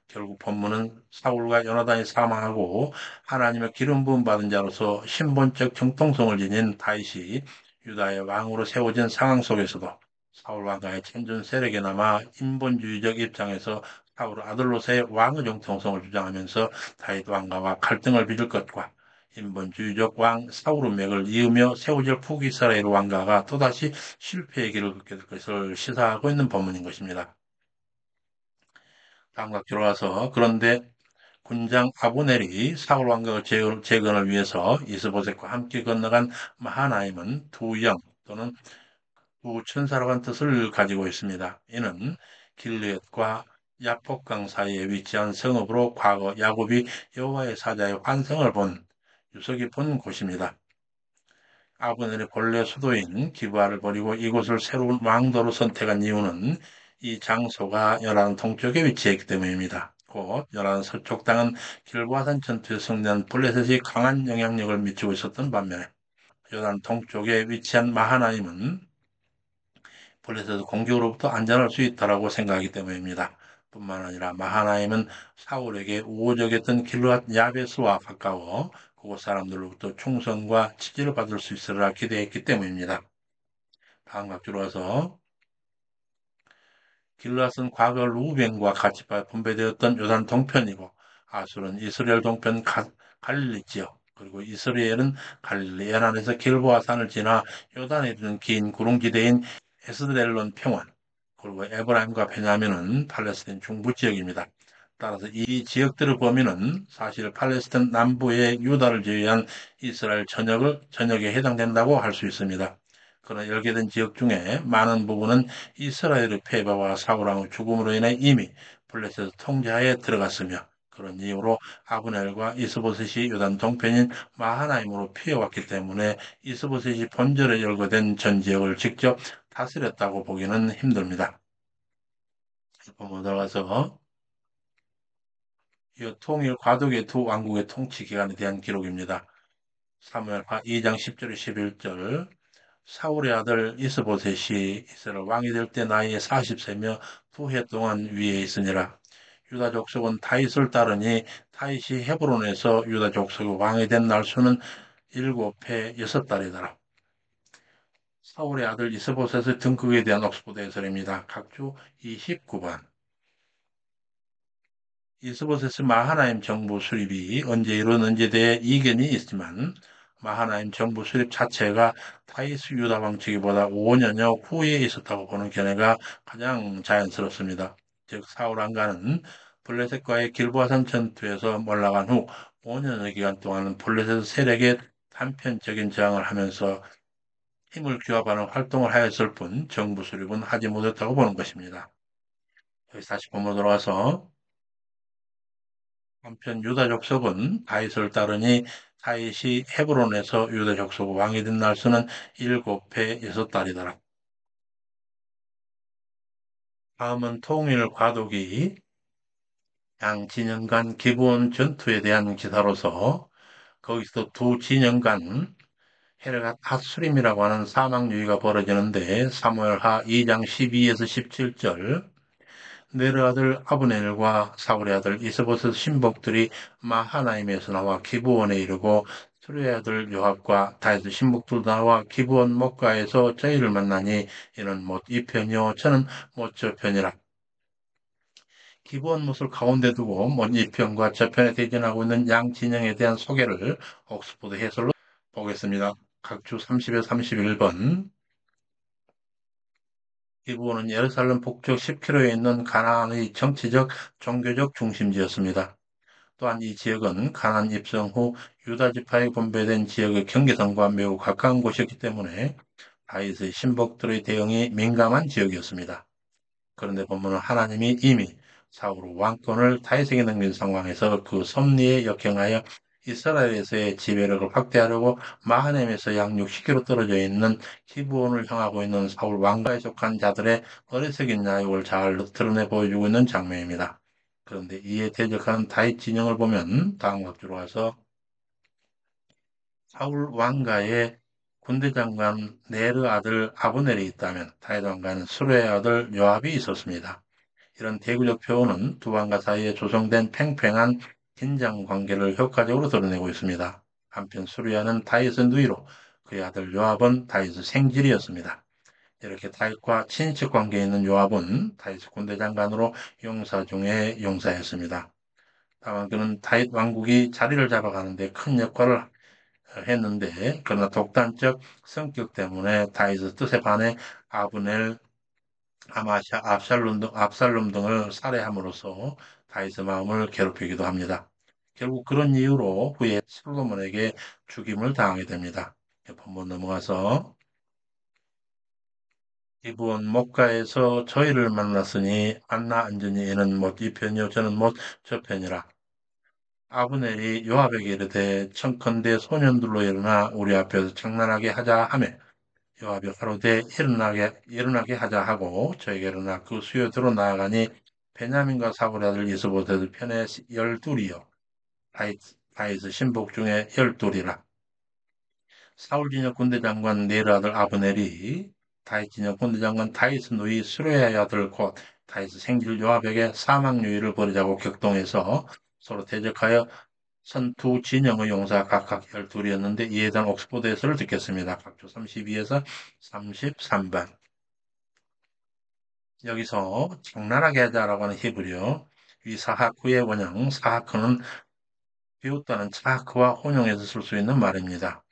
결국 본문은 사울과 요나단이 사망하고 하나님의 기름 부음 받은 자로서 신분적 정통성을 지닌 다윗이 유다의 왕으로 세워진 상황 속에서도 사울 왕가의 천존 세력에 남아 인본주의적 입장에서 사울 아들로서의 왕의 정통성을 주장하면서 다윗 왕가와 갈등을 빚을 것과 인본주의적 왕 사울의 맥을 이으며 세워질 북이스라엘 왕가가 또다시 실패의 길을 걷게 될 것을 시사하고 있는 본문인 것입니다. 다음과 들어와서 그런데 군장 아브넬이 사울 왕국의 재건을 위해서 이스보셋과 함께 건너간 마하나임은 두 영 또는 두 천사라고 하는 뜻을 가지고 있습니다. 이는 길르앗과 야복강 사이에 위치한 성읍으로 과거 야곱이 여호와의 사자의 환상을 본 유서 깊은 곳입니다. 아브넬의 본래 수도인 기브아를 버리고 이곳을 새로운 왕도로 선택한 이유는 이 장소가 요단 동쪽에 위치했기 때문입니다. 곧 요단 서쪽 땅은 길보아산 전투에 승리한 블레셋이 강한 영향력을 미치고 있었던 반면에 요단 동쪽에 위치한 마하나임은 블레셋 공격으로부터 안전할 수 있다고 생각하기 때문입니다. 뿐만 아니라 마하나임은 사울에게 우호적이었던 길르앗 야베스와 가까워 그곳 사람들로부터 충성과 지지를 받을 수 있으리라 기대했기 때문입니다. 다음 각주로 와서 길르앗은 과거 루벤과 같이 분배되었던 요단 동편이고 아술은 이스라엘 동편 갈릴리 지역 그리고 이스라엘은 갈릴리 연안에서 길보아 산을 지나 요단에 이르는 긴 구릉지대인 에스드렐론 평원 그리고 에브라임과 베냐민은 팔레스타인 중부 지역입니다. 따라서 이 지역들의 범위는 사실 팔레스타인 남부의 유다를 제외한 이스라엘 전역에 해당된다고 할 수 있습니다. 그러나 열게된 지역 중에 많은 부분은 이스라엘의 패배와 사울왕의 죽음으로 인해 이미 블레셋 통제하에 들어갔으며 그런 이유로 아브넬과 이스보셋이 요단 동편인 마하나임으로 피해왔기 때문에 이스보셋이 본절에 열거된 전 지역을 직접 다스렸다고 보기는 힘듭니다. 본문 들어가서 이 통일 과도기의 두 왕국의 통치 기간에 대한 기록입니다. 사무엘하 2장 10절 11절 사울의 아들 이스보셋이 이스라엘 왕이 될 때 나이에 40세며 2해 동안 위에 있으니라. 유다 족속은 다윗을 따르니 다윗이 헤브론에서 유다 족속의 왕이 된 날수는 7해 6달이더라. 사울의 아들 이스보셋의 등극에 대한 옥스포드 해설입니다. 각주 29번. 이스보셋의 마하나임 정부 수립이 언제 이루어졌는지에 대해 이견이 있지만 마하나임 정부 수립 자체가 다윗 유다 왕치기보다 5년여 후에 있었다고 보는 견해가 가장 자연스럽습니다. 즉 사울 왕가는 블레셋과의 길보아산 전투에서 몰락한 후 5년의 기간 동안은 블레셋 세력에 단편적인 저항을 하면서 힘을 규합하는 활동을 하였을 뿐 정부 수립은 하지 못했다고 보는 것입니다. 여기 다시 본문으로 돌아와서 한편 유다 족속은 다윗을 따르니 다윗이 헤브론에서 유다 족속 왕이 된 날수는 7해 6달이더라. 다음은 통일 과도기 양 진영 간 기본 전투에 대한 기사로서 거기서 두 진영 간 헤르갓 핫수림이라고 하는 사망 유의가 벌어지는데 사무엘하 2장 12에서 17절 네르 아들 아브넬과 사울의 아들 이스보셋 신복들이 마하나임에서 나와 기브온에 이르고 수르의 아들 요압과 다윗의 신복들 나와 기브온 목가에서 저희를 만나니 이는 못 이 편이요 저는 못 저 편이라. 기브온 못을 가운데 두고 못 이 편과 저편에 대전하고 있는 양 진영에 대한 소개를 옥스포드 해설로 보겠습니다. 각주 30에 31번. 기브온은 예루살렘 북쪽 10km에 있는 가나안의 정치적, 종교적 중심지였습니다. 또한 이 지역은 가나안 입성 후 유다 지파에 분배된 지역의 경계선과 매우 가까운 곳이었기 때문에 다윗의 신복들의 대응이 민감한 지역이었습니다. 그런데 본문은 하나님이 이미 사울 왕권을 다윗에게 넘긴 상황에서 그 섭리에 역행하여 이스라엘에서의 지배력을 확대하려고 마하넴에서 약 60km 떨어져 있는 기브온을 향하고 있는 사울 왕가에 속한 자들의 어리석인 야욕을 잘 드러내 보여주고 있는 장면입니다. 그런데 이에 대적하는 다윗 진영을 보면 다음 각주로 와서 사울 왕가에 군대 장관 네르 아들 아브넬이 있다면 다윗 왕가는 수르의 아들 요압이 있었습니다. 이런 대구적 표현은 두 왕가 사이에 조성된 팽팽한 긴장 관계를 효과적으로 드러내고 있습니다. 한편 수르야는 다윗의 누이로 그의 아들 요압은 다윗의 생질이었습니다. 이렇게 다윗과 친척 관계에 있는 요압은 다윗의 군대 장관으로 용사 중에 용사였습니다. 다만 그는 다윗 왕국이 자리를 잡아가는데 큰 역할을 했는데 그러나 독단적 성격 때문에 다윗의 뜻에 반해 아브넬, 아마샤, 압살롬 등을 살해함으로써 다윗의 마음을 괴롭히기도 합니다. 결국 그런 이유로 후에 솔로몬에게 죽임을 당하게 됩니다. 본문 넘어가서 기브온 목가에서 저희를 만났으니 안나 안전히 이는 못 이 편이요 저는 못 저 편이라. 아브넬이 요압에게 이르되 청컨대 소년들로 일어나 우리 앞에서 장난하게 하자 하며 요압이 가로되 일어나게 하자 하고 저에게 일어나 그 수요대로 나아가니 베냐민과 사울의 아들 이스보셋의 편에 열둘이요 다윗의 신복 중에 열둘이라. 사울 진영 군대 장관 네르 아들 아브넬이 다윗 진영 군대 장관 다윗의 누이 수레의 아들 곧 다윗의 생질 요압에게 사망 유의를 벌이자고 격동해서 서로 대적하여 선 두 진영의 용사 각각 12이었는데 이에 대한 옥스포드 해설을 듣겠습니다. 각조 32에서 33번. 여기서 장난하게 하자라고 하는 히브리어 이 사하크의 원형 사하크는 비웃다는 차하크와 혼용해서 쓸 수 있는 말입니다.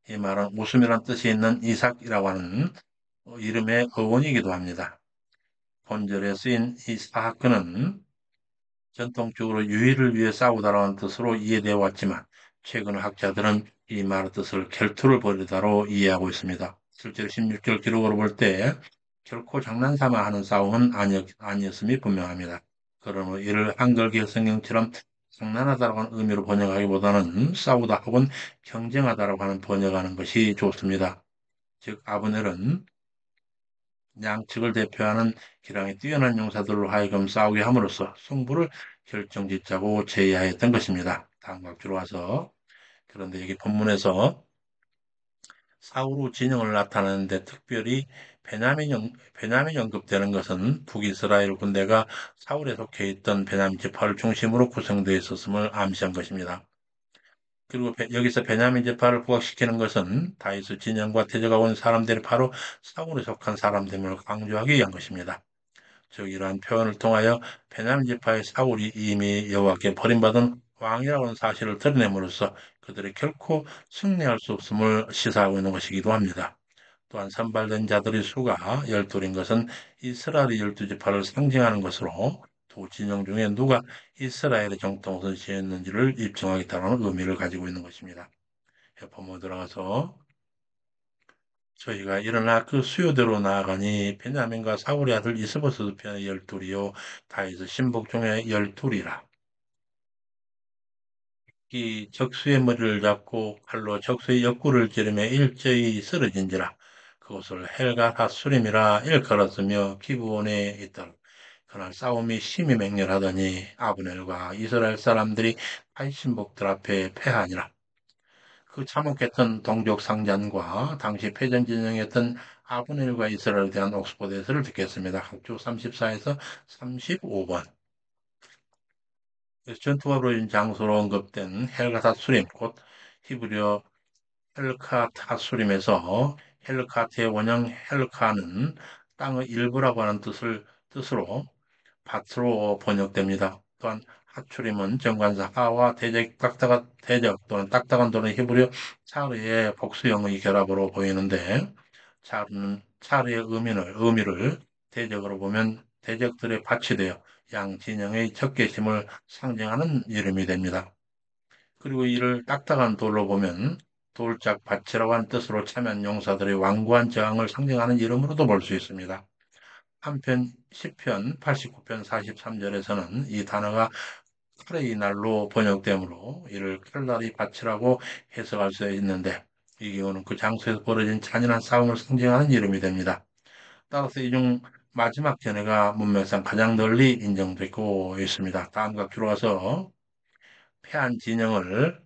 이 말은 웃음이란 뜻이 있는 이삭이라고 하는 이름의 어원이기도 합니다. 본절에 쓰인 이 사하크는 전통적으로 유의를 위해 싸우다라는 뜻으로 이해되어 왔지만 최근 학자들은 이 말의 뜻을 결투를 벌이다로 이해하고 있습니다. 실제로 16절 기록으로 볼 때 결코 장난삼아 하는 싸움은 아니었음이 분명합니다. 그러므로 이를 한글계 성경처럼 장난하다라고 하는 의미로 번역하기보다는 싸우다 혹은 경쟁하다라고 하는 번역하는 것이 좋습니다. 즉 아브넬은 양측을 대표하는 기량이 뛰어난 용사들로 하여금 싸우게 함으로써 승부를 결정짓자고 제의하였던 것입니다. 다음 각주로 와서 그런데 여기 본문에서 사울 후 진영을 나타내는데 특별히 베냐민이 언급되는 것은 북이스라엘 군대가 사울에 속해 있던 베냐민 지파를 중심으로 구성되어 있었음을 암시한 것입니다. 그리고 여기서 베냐민 지파를 부각시키는 것은 다윗의 진영과 대적하고 온 사람들이 바로 사울에 속한 사람됨을 강조하기 위한 것입니다. 즉 이러한 표현을 통하여 베냐민 지파의 사울이 이미 여호와께 버림받은 왕이라고 하는 사실을 드러냄으로써 그들이 결코 승리할 수 없음을 시사하고 있는 것이기도 합니다. 또한 선발된 자들의 수가 열둘인 것은 이스라엘의 12지파를 상징하는 것으로 두 진영 중에 누가 이스라엘의 정통선지였는지를 입증하겠다는 의미를 가지고 있는 것입니다. 본문 들어가서 저희가 일어나 그 수요대로 나아가니 베냐민과 사울의 아들 이스보스 편의 열둘이요 다윗의 신복 중에 열둘이라. 이 적수의 머리를 잡고 칼로 적수의 옆구리를 찌르며 일제히 쓰러진지라. 그것을 헬갈 핫수림이라 일컬었으며 기브온에 있더라. 그날 싸움이 심히 맹렬하더니 아브넬과 이스라엘 사람들이 다윗 신복들 앞에 패하니라. 그 참혹했던 동족 상잔과 당시 패전 진영이었던 아브넬과 이스라엘에 대한 옥스퍼드에서를 듣겠습니다. 각주 34에서 35번. 전투가 벌어진 장소로 언급된 헬가사 수림, 곧 히브리어 헬카트 하수림에서 헬카트의 원형 헬카는 땅의 일부라고 하는 뜻으로 밭으로 번역됩니다. 또한 하추림은 정관사 하와 대적 또는 딱딱한 또는 히브리어 차르의 복수형의 결합으로 보이는데 차르의 의미를 대적으로 보면 대적들의 밭이 되어 양 진영의 적개심을 상징하는 이름이 됩니다. 그리고 이를 딱딱한 돌로 보면 돌짝 밭이라고 하는 뜻으로 참여한 용사들의 완고한 저항을 상징하는 이름으로도 볼 수 있습니다. 한편 10편 89편 43절에서는 이 단어가 칼의 날로 번역되므로 이를 칼날이 밭이라고 해석할 수 있는데 이 경우는 그 장소에서 벌어진 잔인한 싸움을 상징하는 이름이 됩니다. 따라서 이 중 마지막 견해가 문맥상 가장 널리 인정되고 있습니다. 다음과 들어와서 패한 진영을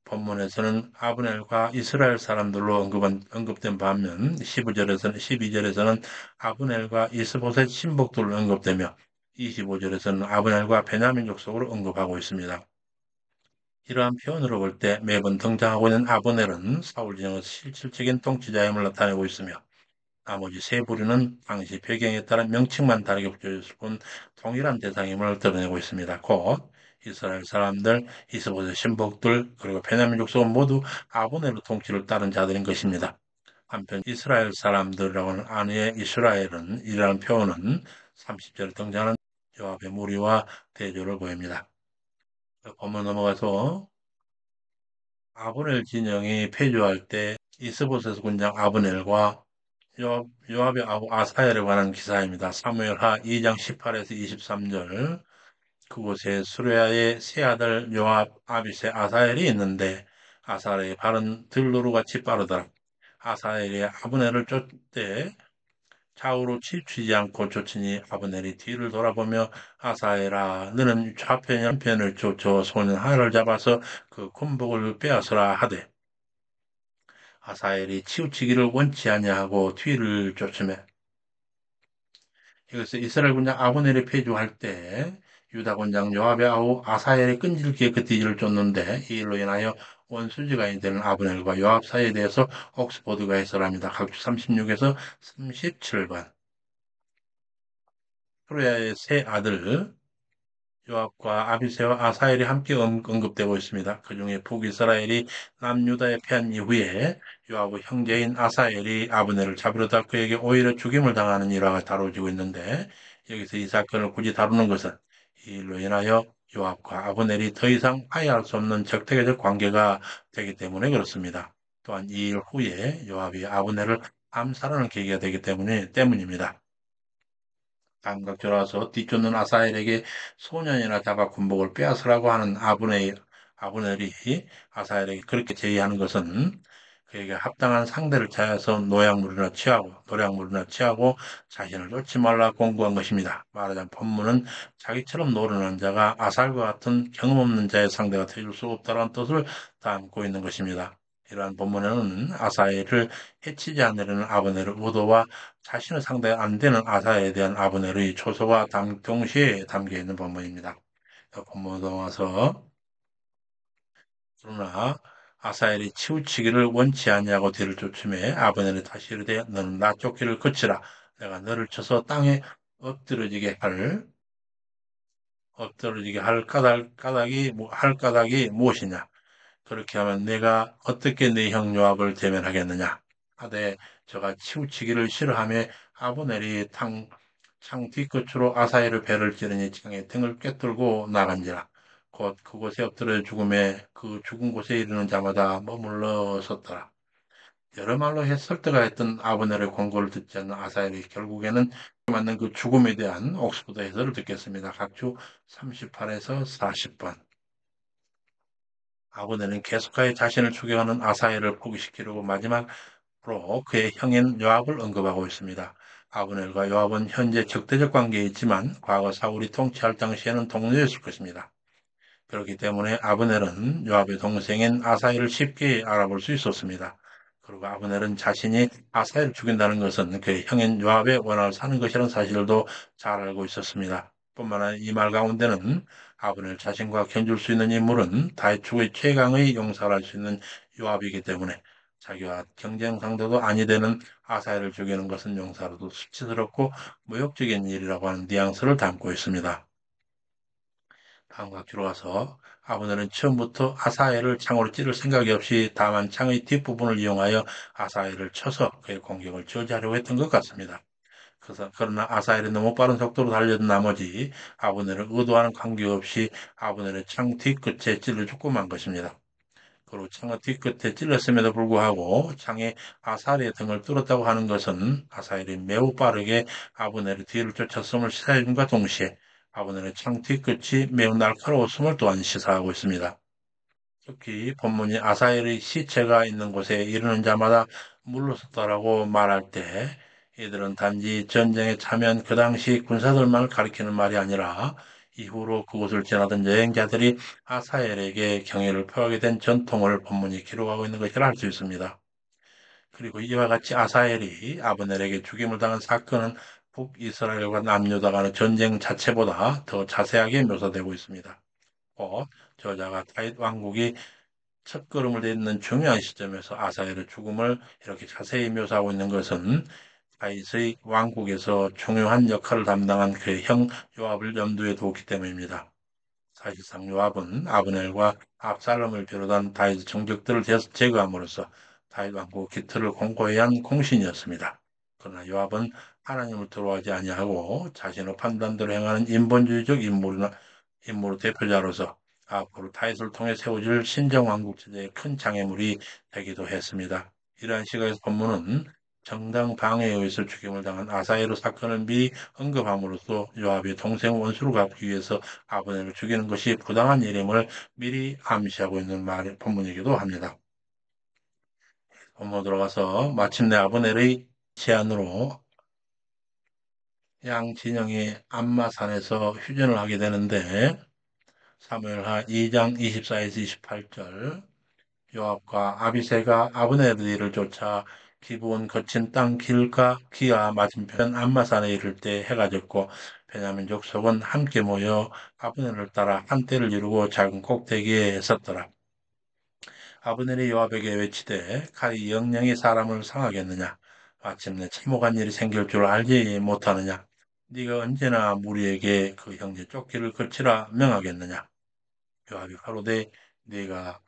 본문에서는 아브넬과 이스라엘 사람들로 언급된 반면 12절에서는 아브넬과 이스보셋 신복들로 언급되며 25절에서는 아브넬과 베냐민 족속으로 언급하고 있습니다. 이러한 표현으로 볼 때 매번 등장하고 있는 아브넬은 사울 진영의 실질적인 통치자임을 나타내고 있으며 나머지 세 부류는 당시 배경에 따른 명칭만 다르게 붙여졌을 뿐 동일한 대상임을 드러내고 있습니다. 곧 이스라엘 사람들, 이스보의 신복들, 그리고 베냐민 족속은 모두 아브넬의 통치를 따른 자들인 것입니다. 한편 이스라엘 사람들이라고 하는 안위의 이스라엘은 이라는 표현은 30절에 등장하는 요압의 무리와 대조를 보입니다. 본문 넘어가서 아브넬 진영이 패주할 때 이스보셋 군장 아브넬과 요압의 아우 아사엘에 관한 기사입니다. 사무엘하 2장 18에서 23절. 그곳에 수레아의 세 아들 요압, 아비세, 아사엘이 있는데 아사엘의 발은 들노루같이 빠르더라. 아사엘이 아브넬을 쫓되 좌우로 치우치지 않고 쫓으니 아브넬이 뒤를 돌아보며 아사엘아 너는 좌편을 쫓아 소년 하나를 잡아서 그 군복을 빼앗으라 하되 아사엘이 치우치기를 원치 아니하고 뒤를 쫓으며 이것을 이스라엘 군장 아브넬이 패주할 때 유다 군장 요압의 아우 아사엘이 끈질기게 그 뒤를 쫓는데 이 일로 인하여 원수지가 되는 아브넬과 요압 사이에 대해서 옥스포드가 해설합니다. 각주 36에서 37번. 프로야의 세 아들 요압과 아비새와 아사엘이 함께 언급되고 있습니다. 그 중에 북이스라엘이 남유다에 패한 이후에 요압의 형제인 아사엘이 아브넬을 잡으려다 그에게 오히려 죽임을 당하는 일화가 다뤄지고 있는데 여기서 이 사건을 굳이 다루는 것은 이 일로 인하여 요압과 아브넬이 더 이상 화해할 수 없는 적대적 관계가 되기 때문에 그렇습니다. 또한 이 일 후에 요압이 아브넬을 암살하는 계기가 되기 때문입니다. 감각 졸아서 뒤쫓는 아사엘에게 소년이나 잡아 군복을 빼앗으라고 하는 아브넬이 아사엘에게 그렇게 제의하는 것은 그에게 합당한 상대를 찾아서 노략물이나 취하고 자신을 쫓지 말라 공고한 것입니다. 말하자면 본문은 자기처럼 노련한 자가 아살과 같은 경험 없는 자의 상대가 되줄 수 없다는 뜻을 담고 있는 것입니다. 이러한 본문에는 아사엘을 해치지 않으려는 아브넬의 의도와 자신의 상대가 안 되는 아사에 대한 아브넬의 초소가 동시에 담겨 있는 본문입니다. 본문으로 와서 그러나 아사엘이 치우치기를 원치 아니하고 뒤를 쫓음에 아브넬이 다시 이르되 너는 나 쫓기를 그치라 내가 너를 쳐서 땅에 엎드러지게 할 까닭이 무엇이냐 그렇게 하면 내가 어떻게 네 형 요압을 대면하겠느냐 하되 저가 치우치기를 싫어하며 아브넬이 창 뒤끝으로 아사엘의 배를 찌르니 창에 등을 꿰뚫고 나간지라 곧 그곳에 엎드려 죽음에 그 죽은 곳에 이르는 자마다 머물러 섰더라. 여러 말로 설득가 했던 아브넬의 권고를 듣지 않는 아사엘이 결국에는 맞는 그 죽음에 대한 옥스퍼드 해설을 듣겠습니다. 각주 38에서 40번. 아브넬은 계속하여 자신을 추격하는 아사엘을 포기시키려고 마지막으로 그의 형인 요압을 언급하고 있습니다. 아브넬과 요압은 현재 적대적 관계에 있지만 과거 사울이 통치할 당시에는 동료였을 것입니다. 그렇기 때문에 아브넬은 요압의 동생인 아사엘을 쉽게 알아볼 수 있었습니다. 그리고 아브넬은 자신이 아사엘을 죽인다는 것은 그의 형인 요압의 원한을 사는 것이라는 사실도 잘 알고 있었습니다. 뿐만 아니라 이 말 가운데는 아브넬 자신과 견줄 수 있는 인물은 다윗 축의 최강의 용사를 할 수 있는 요압이기 때문에 자기와 경쟁 상대도 아니 되는 아사엘을 죽이는 것은 용사로도 수치스럽고 모욕적인 일이라고 하는 뉘앙스를 담고 있습니다. 다음과 들어와서 아브넬은 처음부터 아사엘을 창으로 찌를 생각이 없이 다만 창의 뒷부분을 이용하여 아사엘을 쳐서 그의 공격을 저지하려고 했던 것 같습니다. 그러나 아사엘이 너무 빠른 속도로 달려든 나머지 아브넬을 의도하는 관계없이 아브넬의 창 뒤끝에 찔러 죽고 만 것입니다. 그리고 창의 뒤끝에 찔렸음에도 불구하고 창에 아사엘의 등을 뚫었다고 하는 것은 아사엘이 매우 빠르게 아브넬의 뒤를 쫓았음을 시사해줌과 동시에 아브넬의 창 뒤끝이 매우 날카로웠음을 또한 시사하고 있습니다. 특히 본문이 아사엘의 시체가 있는 곳에 이르는 자마다 물러섰다라고 말할 때 이들은 단지 전쟁에 참여한 그 당시 군사들만을 가리키는 말이 아니라 이후로 그곳을 지나던 여행자들이 아사엘에게 경의를 표하게 된 전통을 본문이 기록하고 있는 것이라 할 수 있습니다. 그리고 이와 같이 아사엘이 아브넬에게 죽임을 당한 사건은 북이스라엘과 남유다 간의 전쟁 자체보다 더 자세하게 묘사되고 있습니다. 곧 저자가 다윗 왕국이 첫걸음을 딛는 중요한 시점에서 아사엘의 죽음을 이렇게 자세히 묘사하고 있는 것은 다윗의 왕국에서 중요한 역할을 담당한 그의 형 요압을 염두에 두었기 때문입니다. 사실상 요압은 아브넬과 압살롬을 비롯한 다윗의 정적들을 제거함으로써 다윗 왕국 기틀을 공고히 한 공신이었습니다. 그러나 요압은 하나님을 두려워하지 아니하고 자신의 판단대로 행하는 인본주의적 인물의 대표자로서 앞으로 다윗을 통해 세워질 신정왕국 제도의 큰 장애물이 되기도 했습니다. 이러한 시각에서 본문은 정당 방해에 의해서 죽임을 당한 아사헤르 사건을 미리 언급함으로써 요압의 동생 원수를 갚기 위해서 아브넬을 죽이는 것이 부당한 일임을 미리 암시하고 있는 본문이기도 합니다. 본문 들어가서 마침내 아브넬의 제안으로 양 진영이 암마산에서 휴전을 하게 되는데 사무엘하 2장 24에서 28절 요압과 아비새가 아브네르를 쫓아 기브온 거친 땅 길가 기아 맞은편 암마산에 이를 때 해가 졌고 베냐민 족속은 함께 모여 아브넬을 따라 한때를 이루고 작은 꼭대기에 섰더라. 아브넬이 요압에게 외치되 칼이 영영이 사람을 상하겠느냐 마침내 참혹한 일이 생길 줄 알지 못하느냐 네가 언제나 무리에게 그 형제 쫓기를 거치라 명하겠느냐 요압이 가로되 네가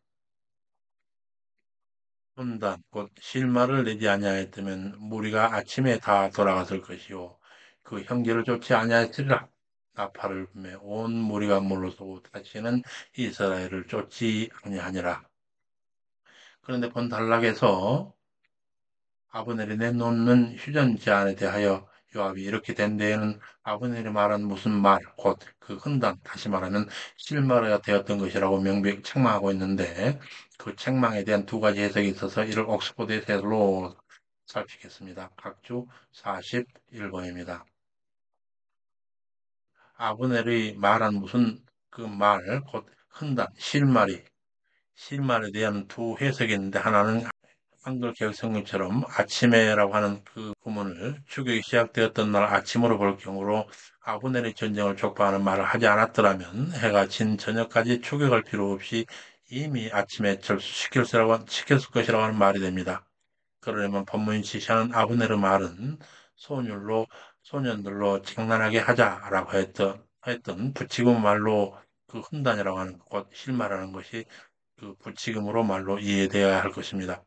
분단 곧 실마를 내지 아니하였다면 무리가 아침에 다 돌아갔을 것이요 그 형제를 쫓지 아니하였으리라 나팔을 불매 온 무리가 물러서고 다시는 이스라엘을 쫓지 아니하니라. 그런데 본 단락에서 아브넬이 내놓는 휴전 제안에 대하여 요압이 이렇게 된 데에는 아브넬이 말한 무슨 말, 곧 그 흔단, 다시 말하면 실마리가 되었던 것이라고 명백히 책망하고 있는데 그 책망에 대한 두 가지 해석이 있어서 이를 옥스포드 해석으로 살피겠습니다. 각주 41번입니다. 아브넬이 말한 무슨 그 말, 곧 흔단, 실말에 대한 두 해석이 있는데 하나는 한글 개혁성경처럼 아침에라고 하는 그 구문을 추격이 시작되었던 날 아침으로 볼 경우로 아브넬의 전쟁을 촉발하는 말을 하지 않았더라면 해가 진 저녁까지 추격할 필요 없이 이미 아침에 시켰을 것이라고 하는 말이 됩니다. 그러려면 본문이 지시하는 아브넬의 말은 소년로 소년들로 장난하게 하자라고 했던 부치금 말로 그 hun단이라고 하는 것, 실마라는 것이 그 부치금으로 말로 이해되어야 할 것입니다.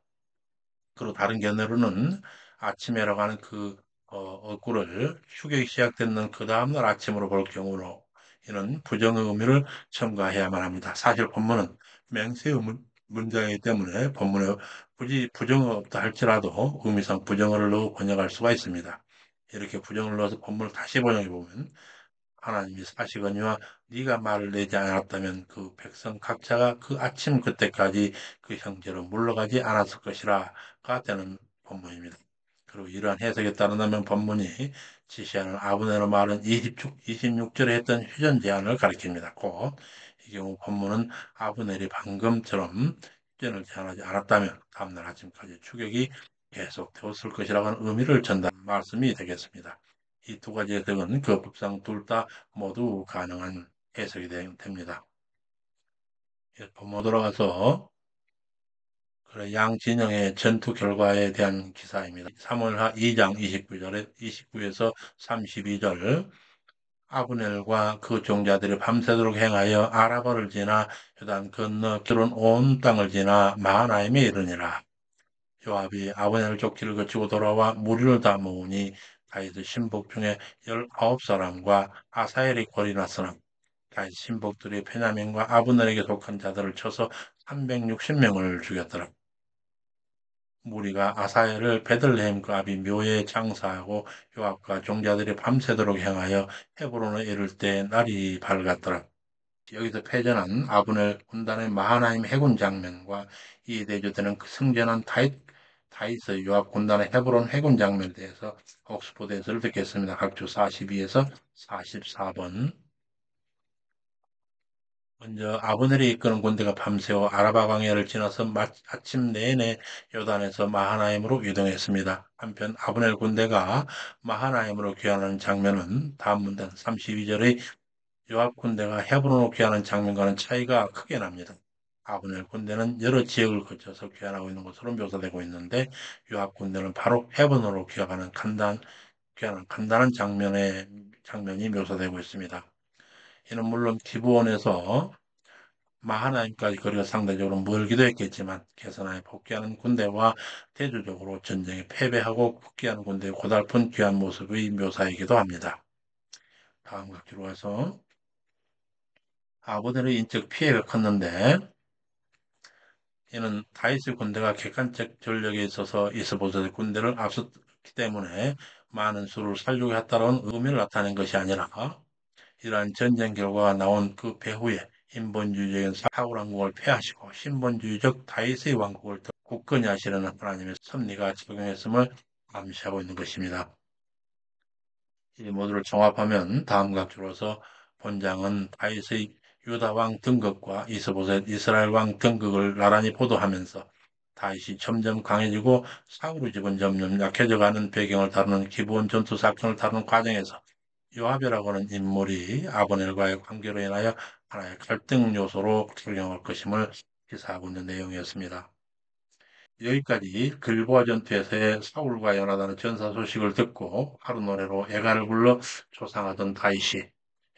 그리고 다른 견해로는 아침에라고 하는 그 어구를 휴격이 시작되는 그 다음날 아침으로 볼 경우로 이는 부정의 의미를 첨가해야만 합니다. 사실 본문은 맹세의 문장이기 때문에 본문에 굳이 부정어 없다 할지라도 의미상 부정어를 넣어 번역할 수가 있습니다. 이렇게 부정을 넣어서 본문을 다시 번역해 보면 하나님이 사시거니와 네가 말을 내지 않았다면 그 백성 각자가 그 아침 그때까지 그 형제로 물러가지 않았을 것이라가 되는 본문입니다. 그리고 이러한 해석에 따른다면 본문이 지시하는 아브넬의 말은 26절에 했던 휴전 제안을 가리킵니다. 곧 이 경우 본문은 아브넬이 방금처럼 휴전을 제안하지 않았다면 다음날 아침까지 추격이 계속되었을 것이라는 의미를 전달한 말씀이 되겠습니다. 이 두 가지 해석은 그 법상 둘 다 모두 가능한 해석이 됩니다. 본문 돌아가서 양 진영의 전투 결과에 대한 기사입니다. 3월하 2장 29에서 32절 아브넬과 그 종자들이 밤새도록 행하여 아라바를 지나 요단 건너 기론 온 땅을 지나 마하나임에 이르니라. 요압이 아브넬 족지를 거치고 돌아와 무리를 다 모으니 다윗의 신복 중에 19사람과 아사엘이 골이 났으나 다윗 신복들이 베냐민과 아브넬에게 속한 자들을 쳐서 360명을 죽였더라. 무리가 아사엘을 베들레헴 그 아비 묘에 장사하고 요압과 종자들이 밤새도록 행하여 헤브론에 이를 때 날이 밝았더라. 여기서 패전한 아브넬 군단의 마하나임 해군 장면과 이에 대조되는 그 승전한 다윗의 요압 군단의 헤브론 해군 장면에 대해서 옥스포드에서를 듣겠습니다. 각주 42에서 44번. 먼저 아브넬이 이끄는 군대가 밤새워 아라바 광야를 지나서 아침 내내 요단에서 마하나임으로 이동했습니다. 한편 아브넬 군대가 마하나임으로 귀환하는 장면은 다음 문단 32절의 요압 군대가 헤브론으로 귀환하는 장면과는 차이가 크게 납니다. 아브넬 군대는 여러 지역을 거쳐서 귀환하고 있는 것으로 묘사되고 있는데 요압 군대는 바로 헤브론으로 귀환하는 간단한 장면이 묘사되고 있습니다. 이는 물론 기브온에서 마하나임까지 거리가 상대적으로 멀기도 했겠지만 개선하에 복귀하는 군대와 대조적으로 전쟁에 패배하고 복귀하는 군대의 고달픈 귀한 모습의 묘사이기도 합니다. 다음 각기로 와서 아브넬의 인적 피해가 컸는데 이는 다윗의 군대가 객관적 전력에 있어서 이스보셋의 군대를 앞섰기 때문에 많은 수를 살려고 했다는 의미를 나타낸 것이 아니라 이러한 전쟁 결과가 나온 그 배후에 인본주의적인 사울 왕국을 폐하시고 신본주의적 다윗의 왕국을 더 굳건히 하시려는 하나님의 섭리가 적용했음을 암시하고 있는 것입니다. 이 모두를 종합하면 다음과 같으로서 본장은 다윗의 유다 왕 등극과 이스보셋 이스라엘 왕 등극을 나란히 보도하면서 다윗이 점점 강해지고 사울의 집은 점점 약해져가는 배경을 다루는 기본 전투 사건을 다루는 과정에서 요압이라고 하는 인물이 아브넬과의 관계로 인하여 하나의 갈등 요소로 작용할 것임을 기사하고 있는 내용이었습니다. 여기까지 길보아 전투에서의 사울과 연하다는 전사 소식을 듣고 하루 노래로 애가를 불러 조상하던 다윗이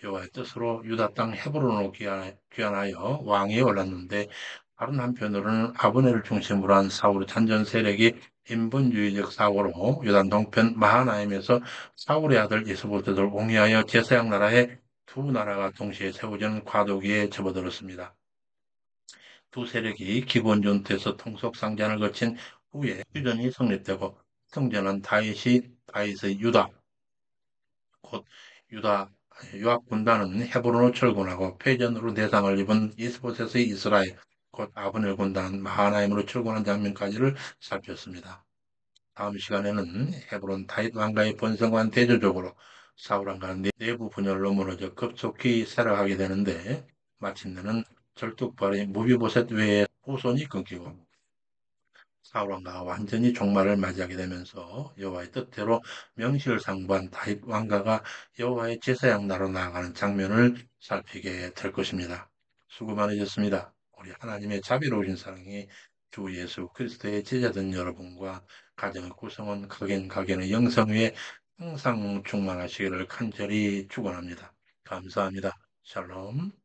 여호와의 뜻으로 유다 땅 헤브론으로 귀환하여 왕위에 올랐는데 다른 한편으로는 아브넬을 중심으로 한 사울의 잔전 세력이 인본주의적 사고로 유단 동편 마하나임에서 사울의 아들 이스보셋을 옹이하여 제사장 나라에 두 나라가 동시에 세워지는 과도기에 접어들었습니다. 두 세력이 기본 전투에서 통속상전을 거친 후에 휴전이 성립되고 승전한 다윗의 곧 유다 요압 군단은 헤브론으로 철군하고 패전으로 대상을 입은 이스보셋의 이스라엘 곧 아브넬 군단 마하나임으로 철군한 장면까지를 살폈습니다. 다음 시간에는 헤브론 다윗 왕가의 번성과는 대조적으로 사울 왕가는 내부 분열로 무너져 급속히 쇠락하게 되는데 마침내는 절뚝발의 무비보셋 외에 후손이 끊기고 사울 왕가가 완전히 종말을 맞이하게 되면서 여호와의 뜻대로 명실을 상부한 다윗 왕가가 여호와의 제사장 나로 나아가는 장면을 살피게 될 것입니다. 수고 많으셨습니다. 우리 하나님의 자비로우신 사랑이 주 예수 그리스도의 제자된 여러분과 가정의 구성원 각인의 영성 위에 항상 충만하시기를 간절히 축원합니다. 감사합니다. 샬롬.